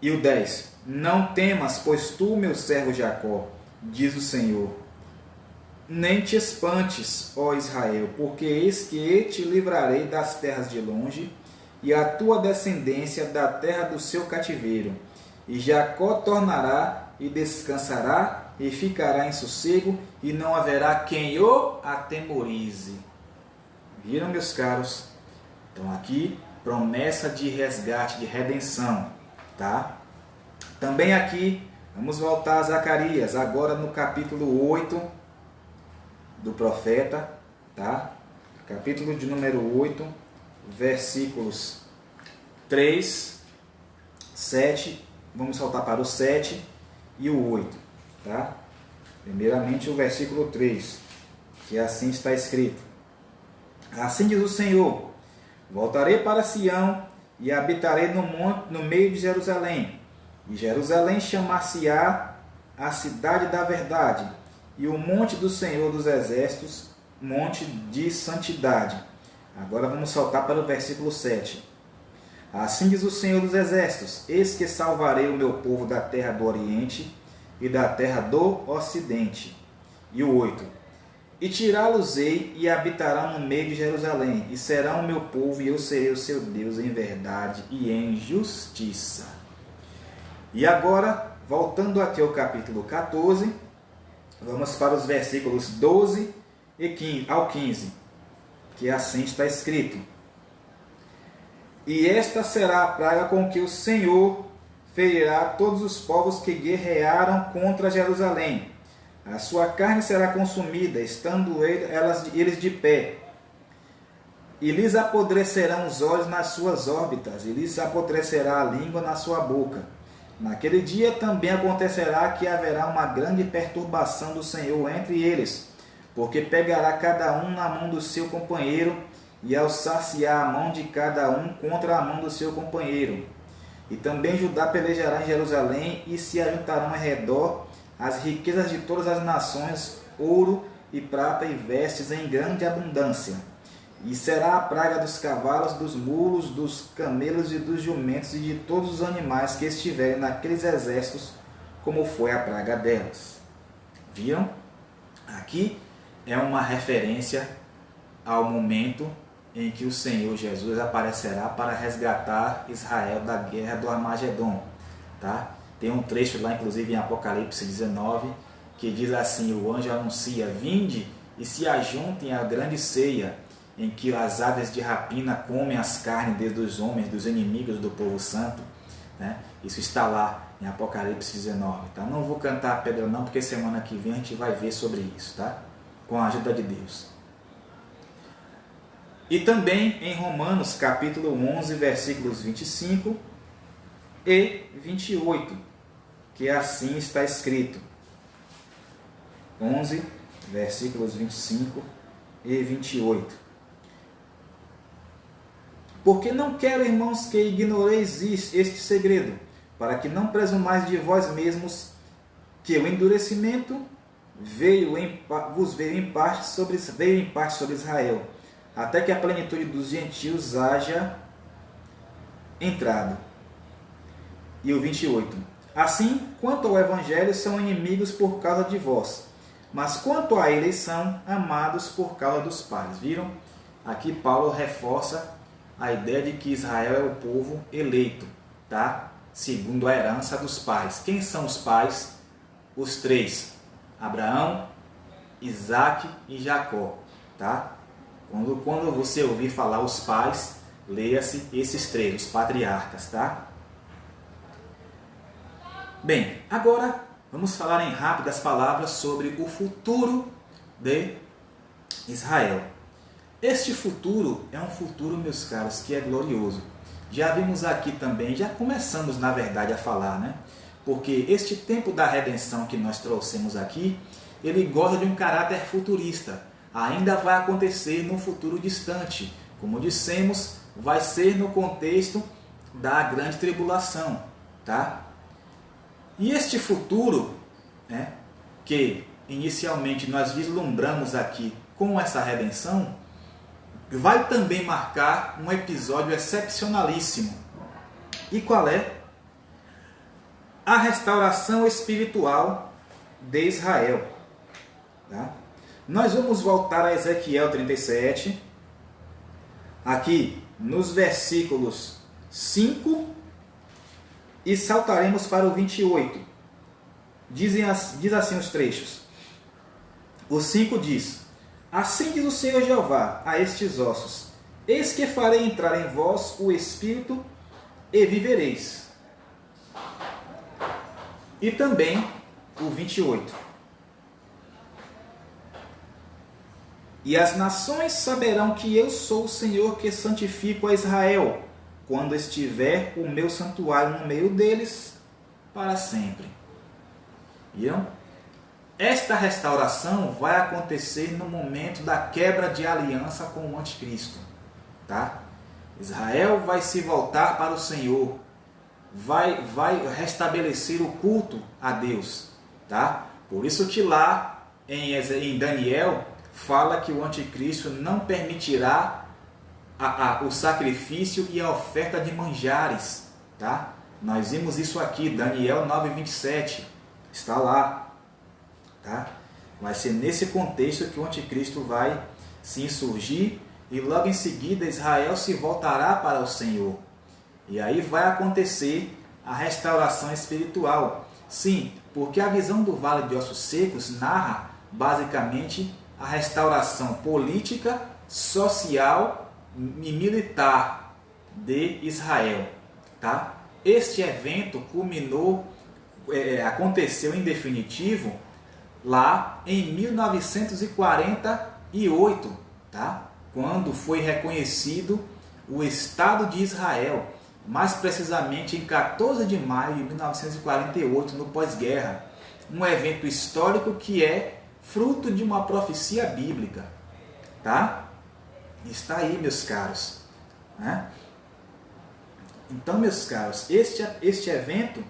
E o 10: Não temas, pois tu, meu servo Jacó, diz o Senhor, nem te espantes, ó Israel, porque eis que te livrarei das terras de longe, e a tua descendência da terra do seu cativeiro. E Jacó tornará e descansará, e ficará em sossego, e não haverá quem o atemorize. Viram, meus caros? Então aqui, promessa de resgate, de redenção. Tá? Também aqui, vamos voltar a Zacarias, agora no capítulo 8 do profeta, tá? Capítulo de número 8, versículos 3, 7, vamos saltar para o 7 e o 8, tá? Primeiramente o versículo 3, que assim está escrito: Assim diz o Senhor, voltarei para Sião e habitarei no monte, no meio de Jerusalém, e Jerusalém chamar-se-á a cidade da verdade, e o monte do Senhor dos Exércitos, monte de santidade. Agora vamos saltar para o versículo 7. Assim diz o Senhor dos Exércitos: Eis que salvarei o meu povo da terra do Oriente e da terra do Ocidente. E o 8. E tirá-los-ei e habitarão no meio de Jerusalém, e serão o meu povo, e eu serei o seu Deus em verdade e em justiça. E agora, voltando aqui ao capítulo 14, vamos para os versículos 12 ao 15, que assim está escrito: E esta será a praga com que o Senhor ferirá todos os povos que guerrearam contra Jerusalém. A sua carne será consumida, estando eles de pé. E lhes apodrecerão os olhos nas suas órbitas, e lhes apodrecerá a língua na sua boca. Naquele dia também acontecerá que haverá uma grande perturbação do Senhor entre eles, porque pegará cada um na mão do seu companheiro, e alçar-se-á a mão de cada um contra a mão do seu companheiro. E também Judá pelejará em Jerusalém, e se ajuntarão ao redor as riquezas de todas as nações, ouro e prata e vestes em grande abundância. E será a praga dos cavalos, dos mulos, dos camelos e dos jumentos e de todos os animais que estiverem naqueles exércitos, como foi a praga delas. Viram? Aqui é uma referência ao momento em que o Senhor Jesus aparecerá para resgatar Israel da guerra do Armagedon. Tá? Tem um trecho lá, inclusive em Apocalipse 19, que diz assim: o anjo anuncia: vinde e se ajuntem à grande ceia, em que as aves de rapina comem as carnes dos homens, dos inimigos do povo santo. Né? Isso está lá em Apocalipse 19. Tá? Não vou cantar a pedra não, porque semana que vem a gente vai ver sobre isso, tá? Com a ajuda de Deus. E também em Romanos capítulo 11, versículos 25 e 28, que assim está escrito. 11, versículos 25 e 28. Porque não quero, irmãos, que ignoreis este segredo, para que não presumais de vós mesmos que o endurecimento vos veio em parte sobre Israel, até que a plenitude dos gentios haja entrado. E o 28. Assim, quanto ao evangelho, são inimigos por causa de vós, mas quanto à eleição, amados por causa dos pais. Viram? Aqui Paulo reforça a ideia de que Israel é o povo eleito, tá? Segundo a herança dos pais. Quem são os pais? Os três: Abraão, Isaac e Jacó, tá? Quando você ouvir falar os pais, leia-se esses três, os patriarcas, tá? Bem, agora vamos falar em rápidas palavras sobre o futuro de Israel. Este futuro é um futuro, meus caros, que é glorioso. Já vimos aqui também, já começamos na verdade a falar, né? Porque este tempo da redenção que nós trouxemos aqui, ele goza de um caráter futurista. Ainda vai acontecer no futuro distante. Como dissemos, vai ser no contexto da grande tribulação, tá? E este futuro, né, que inicialmente nós vislumbramos aqui com essa redenção, vai também marcar um episódio excepcionalíssimo. E qual é? A restauração espiritual de Israel. Tá? Nós vamos voltar a Ezequiel 37, aqui nos versículos 5, e saltaremos para o 28. Diz assim os trechos. O 5 diz: assim diz o Senhor Jeová a estes ossos: eis que farei entrar em vós o Espírito e vivereis. E também o 28. E as nações saberão que eu sou o Senhor que santifico a Israel, quando estiver o meu santuário no meio deles para sempre. Viram? Esta restauração vai acontecer no momento da quebra de aliança com o anticristo. Tá? Israel vai se voltar para o Senhor, vai restabelecer o culto a Deus. Tá? Por isso que lá em Daniel fala que o anticristo não permitirá o sacrifício e a oferta de manjares. Tá? Nós vimos isso aqui, Daniel 9:27, está lá. Tá? Vai ser nesse contexto que o anticristo vai se insurgir e logo em seguida Israel se voltará para o Senhor. E aí vai acontecer a restauração espiritual. Sim, porque a visão do Vale de Ossos Secos narra basicamente a restauração política, social e militar de Israel. Tá? Este evento aconteceu em definitivo lá em 1948, tá? Quando foi reconhecido o Estado de Israel, mais precisamente em 14 de maio de 1948, no pós-guerra. Um evento histórico que é fruto de uma profecia bíblica. Tá? Está aí, meus caros. Né? Então, meus caros, este evento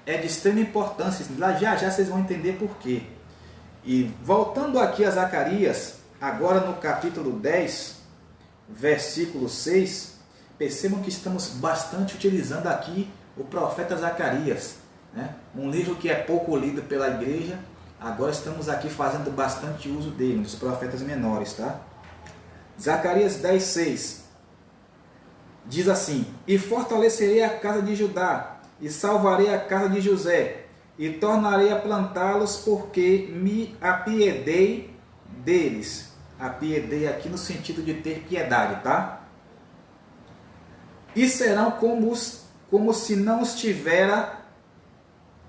é de extrema importância. Já vocês vão entender por quê. E voltando aqui a Zacarias, agora no capítulo 10, versículo 6, percebam que estamos bastante utilizando aqui o profeta Zacarias, né? Um livro que é pouco lido pela igreja, agora estamos aqui fazendo bastante uso dele, dos profetas menores, tá? Zacarias 10:6 diz assim: E fortalecerei a casa de Judá, e salvarei a casa de José, e tornarei a plantá-los, porque me apiedei deles. Apiedei aqui no sentido de ter piedade, tá? E serão como se não os tivera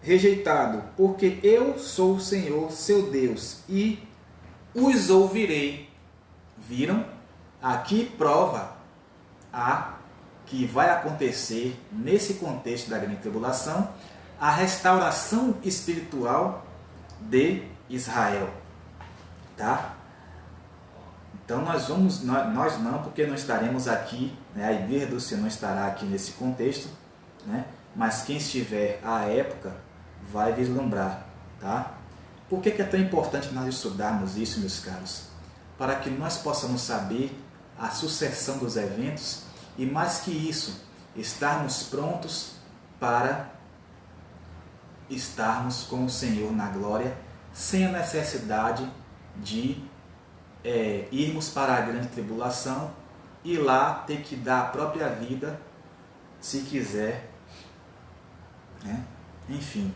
rejeitado, porque eu sou o Senhor, seu Deus, e os ouvirei. Viram? Aqui prova que vai acontecer, nesse contexto da grande tribulação, a restauração espiritual de Israel. Tá? Então nós não, porque não estaremos aqui, né? A igreja do Senhor não estará aqui nesse contexto, né? Mas quem estiver à época vai vislumbrar. Tá? Por que é tão importante nós estudarmos isso, meus caros? Para que nós possamos saber a sucessão dos eventos e, mais que isso, estarmos prontos para estarmos com o Senhor na glória, sem a necessidade de irmos para a grande tribulação e lá ter que dar a própria vida, se quiser, né? Enfim,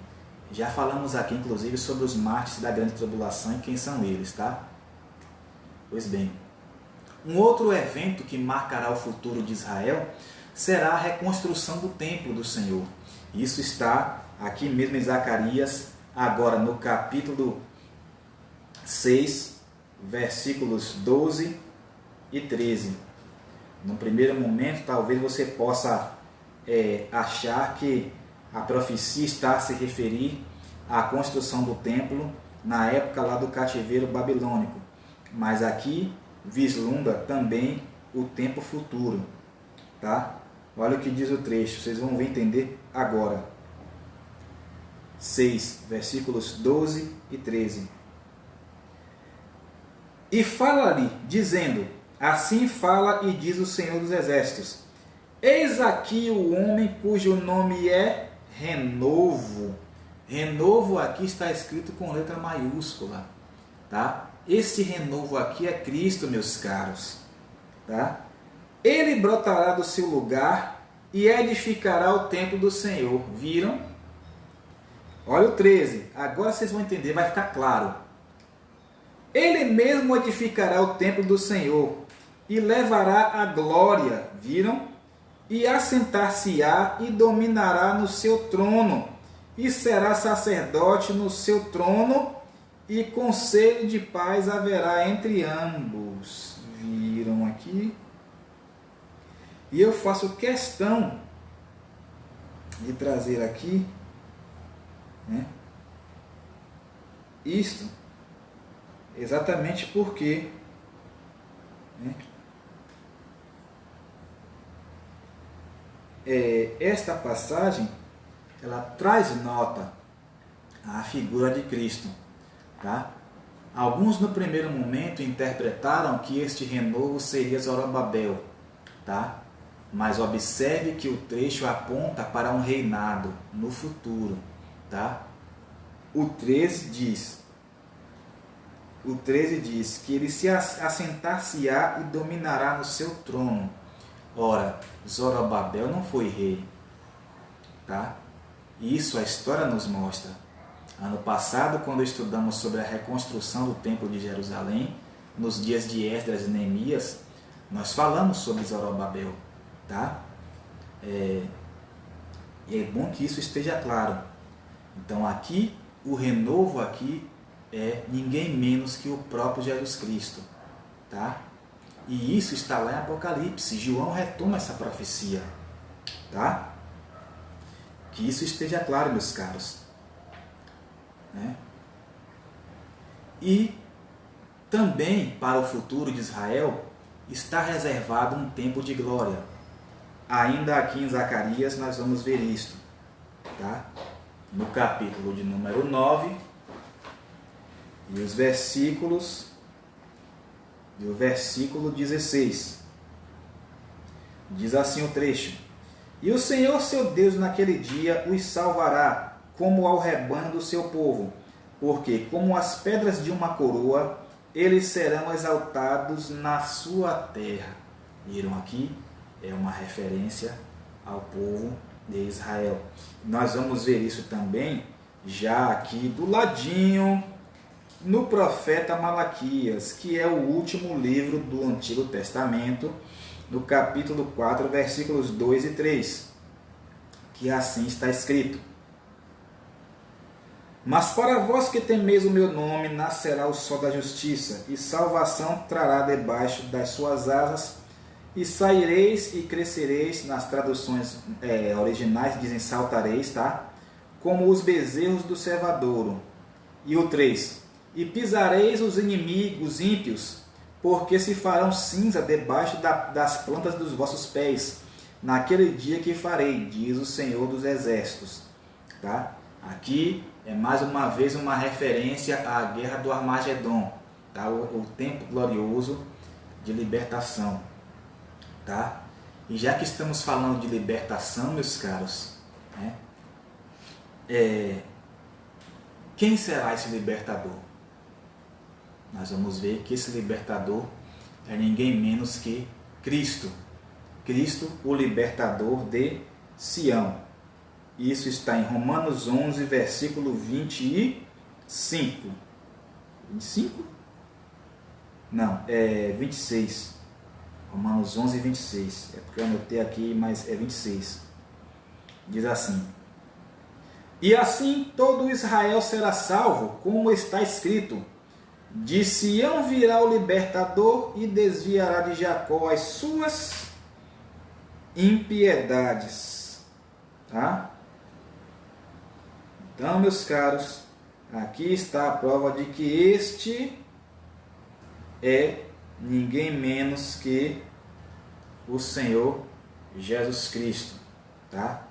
já falamos aqui inclusive sobre os mártires da grande tribulação e quem são eles, tá? Pois bem, um outro evento que marcará o futuro de Israel será a reconstrução do templo do Senhor. Isso está aqui mesmo em Zacarias, agora no capítulo 6, versículos 12 e 13. No primeiro momento, talvez você possa achar que a profecia está a se referir à construção do templo na época lá do cativeiro babilônico. Mas aqui vislumbra também o tempo futuro. Tá? Olha o que diz o trecho, vocês vão entender agora. 6, versículos 12 e 13. E fala-lhe, dizendo: Assim fala e diz o Senhor dos Exércitos: Eis aqui o homem cujo nome é Renovo. Renovo aqui está escrito com letra maiúscula. Tá? Esse renovo aqui é Cristo, meus caros. Tá? Ele brotará do seu lugar e edificará o templo do Senhor. Viram? Olha o 13. Agora vocês vão entender, vai ficar claro. Ele mesmo edificará o templo do Senhor e levará a glória. Viram? E assentar-se-á e dominará no seu trono. E será sacerdote no seu trono, e conselho de paz haverá entre ambos. Viram aqui? E eu faço questão de trazer aqui, né, isto, exatamente porque, né, esta passagem ela traz nota à figura de Cristo. Tá? Alguns no primeiro momento interpretaram que este renovo seria Zorobabel, tá? Mas observe que o trecho aponta para um reinado no futuro. Tá? O 13 diz que ele se assentar-se-á e dominará no seu trono. Ora, Zorobabel não foi rei. Tá? Isso a história nos mostra. Ano passado, quando estudamos sobre a reconstrução do Templo de Jerusalém, nos dias de Esdras e Neemias, nós falamos sobre Zorobabel. Tá? É bom que isso esteja claro. Então aqui, o renovo aqui é ninguém menos que o próprio Jesus Cristo. Tá? E isso está lá em Apocalipse. João retoma essa profecia. Tá? Que isso esteja claro, meus caros. Né? E também para o futuro de Israel está reservado um tempo de glória. Ainda aqui em Zacarias nós vamos ver isto. Tá? No capítulo de número 9 e o versículo 16. Diz assim o trecho: E o Senhor seu Deus naquele dia os salvará, como ao rebanho do seu povo, porque como as pedras de uma coroa, eles serão exaltados na sua terra. Viram aqui? É uma referência ao povo de Israel. Nós vamos ver isso também já aqui do ladinho no profeta Malaquias, que é o último livro do Antigo Testamento, no capítulo 4, versículos 2 e 3, que assim está escrito: Mas para vós que temeis o meu nome, nascerá o sol da justiça, e salvação trará debaixo das suas asas, e saireis e crescereis. Nas traduções originais dizem saltareis, tá? Como os bezerros do cevadouro. E o 3: E pisareis os inimigos ímpios, porque se farão cinza debaixo das plantas dos vossos pés, naquele dia que farei, diz o Senhor dos Exércitos. Tá? Aqui é mais uma vez uma referência à guerra do Armagedon, tá? O tempo glorioso de libertação. Tá? E já que estamos falando de libertação, meus caros, né? Quem será esse libertador? Nós vamos ver que esse libertador é ninguém menos que Cristo. Cristo, o libertador de Sião. Isso está em Romanos 11, versículo 25. 25? Não, é 26. Romanos 11, 26. É porque eu anotei aqui, mas é 26. Diz assim: E assim todo Israel será salvo, como está escrito: De Sião virá o libertador e desviará de Jacó as suas impiedades. Tá? Então, meus caros, aqui está a prova de que este é ninguém menos que o Senhor Jesus Cristo. Tá?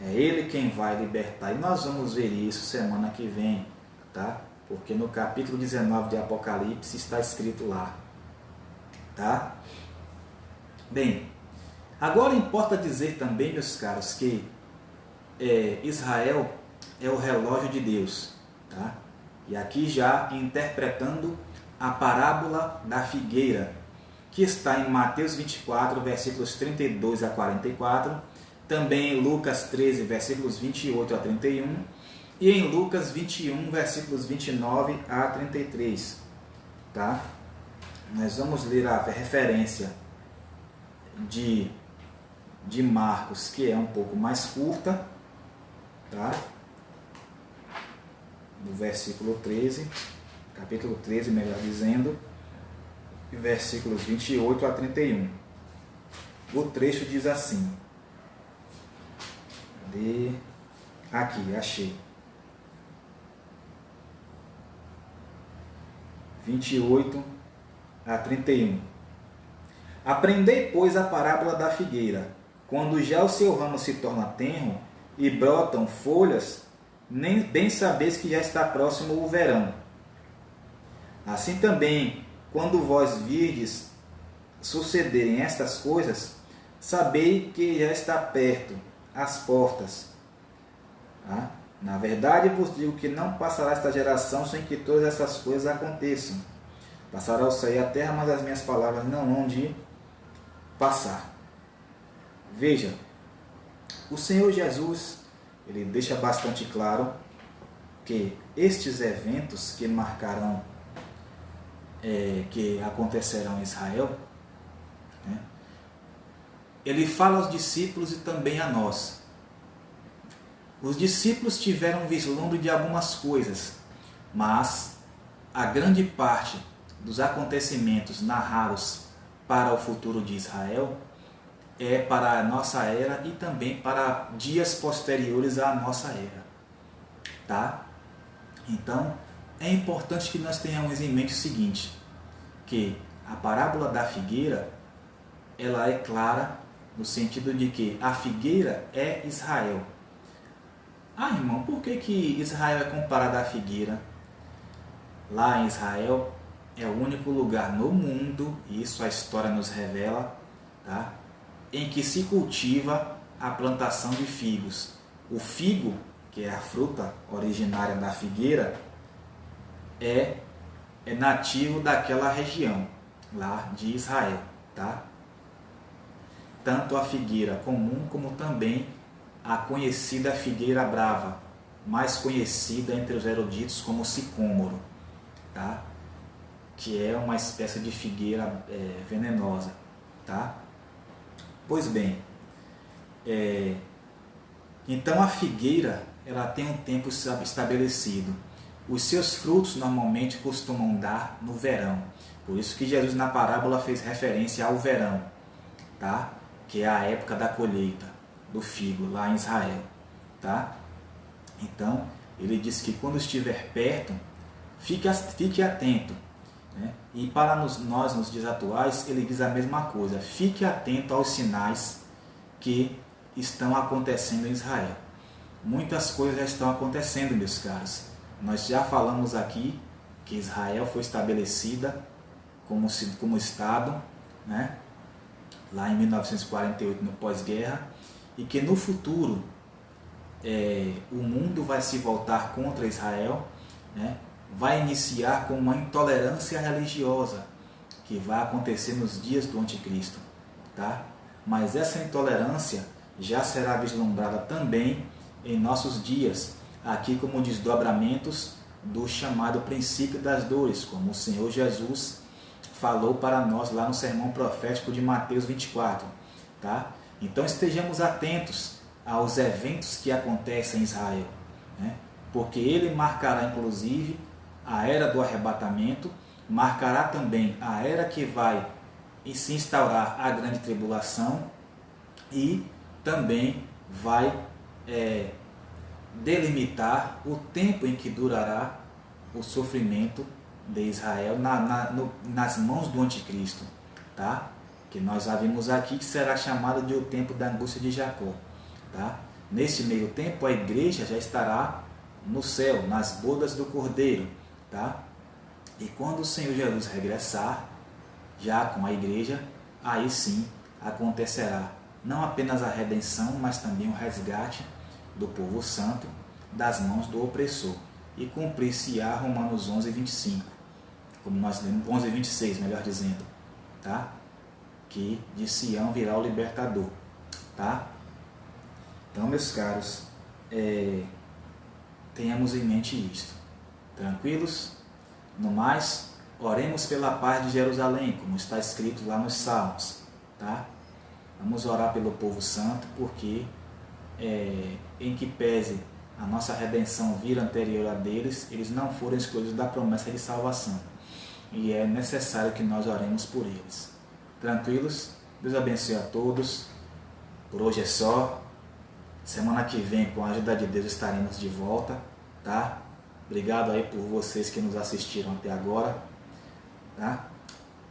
É Ele quem vai libertar. E nós vamos ver isso semana que vem. Tá? Porque no capítulo 19 de Apocalipse está escrito lá. Tá? Bem, agora importa dizer também, meus caros, que Israel é o relógio de Deus. Tá? E aqui já interpretando a parábola da figueira, que está em Mateus 24, versículos 32 a 44, também em Lucas 13, versículos 28 a 31, e em Lucas 21, versículos 29 a 33. Tá? Nós vamos ler a referência de Marcos, que é um pouco mais curta, tá? Do versículo 13, capítulo 13, melhor dizendo, versículos 28 a 31. O trecho diz assim: Aqui, achei. 28 a 31. Aprendei, pois, a parábola da figueira. Quando já o seu ramo se torna tenro e brotam folhas, nem bem sabeis que já está próximo o verão. Assim também, quando vós virdes sucederem estas coisas, sabei que já está perto as portas. Tá? Na verdade vos digo que não passará esta geração sem que todas essas coisas aconteçam. Passará o céu e a terra, mas as minhas palavras não hão de passar. Veja, o Senhor Jesus, ele deixa bastante claro que estes eventos que marcarão, que acontecerão em Israel, né, ele fala aos discípulos e também a nós. Os discípulos tiveram um vislumbre de algumas coisas, mas a grande parte dos acontecimentos narrados para o futuro de Israel é para a nossa era e também para dias posteriores à nossa era. Tá? Então, é importante que nós tenhamos em mente o seguinte, que a parábola da figueira, ela é clara no sentido de que a figueira é Israel. Ah, irmão, por que Israel é comparado à figueira? Lá em Israel é o único lugar no mundo, e isso a história nos revela, tá? em que se cultiva a plantação de figos. O figo, que é a fruta originária da figueira, é nativo daquela região lá de Israel, tá? Tanto a figueira comum como também a conhecida figueira brava, mais conhecida entre os eruditos como sicômoro, tá? Que é uma espécie de figueira venenosa, tá? Pois bem, então a figueira ela tem um tempo estabelecido. Os seus frutos normalmente costumam dar no verão. Por isso que Jesus na parábola fez referência ao verão, tá? Que é a época da colheita do figo lá em Israel, tá? Então, ele diz que quando estiver perto, fique atento, né? E para nós, nos dias atuais, ele diz a mesma coisa. Fique atento aos sinais que estão acontecendo em Israel. Muitas coisas já estão acontecendo, meus caros. Nós já falamos aqui que Israel foi estabelecida como Estado, né? Lá em 1948, no pós-guerra, e que no futuro o mundo vai se voltar contra Israel, né? Vai iniciar com uma intolerância religiosa que vai acontecer nos dias do anticristo, tá? Mas essa intolerância já será vislumbrada também em nossos dias, aqui como desdobramentos do chamado princípio das dores, como o Senhor Jesus falou para nós lá no sermão profético de Mateus 24, tá? Então estejamos atentos aos eventos que acontecem em Israel, né? Porque ele marcará inclusive a era do arrebatamento, marcará também a era que vai se instaurar a grande tribulação e também vai delimitar o tempo em que durará o sofrimento de Israel nas mãos do anticristo, tá? Que nós já vimos aqui que será chamado de o tempo da angústia de Jacó, tá? Neste meio tempo a igreja já estará no céu, nas bodas do Cordeiro, tá? E quando o Senhor Jesus regressar, já com a igreja, aí sim acontecerá não apenas a redenção, mas também o resgate do povo santo das mãos do opressor. E cumprir-se-á Romanos 11:25, como nós lemos, 11:26, melhor dizendo, tá? Que de Sião virá o libertador, tá? Então, meus caros, tenhamos em mente isto. Tranquilos? No mais, oremos pela paz de Jerusalém, como está escrito lá nos Salmos, tá? Vamos orar pelo povo santo, porque em que pese a nossa redenção vir anterior a deles, eles não foram excluídos da promessa de salvação. E é necessário que nós oremos por eles. Tranquilos? Deus abençoe a todos. Por hoje é só. Semana que vem, com a ajuda de Deus, estaremos de volta, tá? Obrigado aí por vocês que nos assistiram até agora, tá?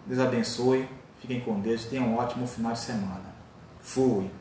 Deus abençoe. Fiquem com Deus. Tenham um ótimo final de semana. Fui!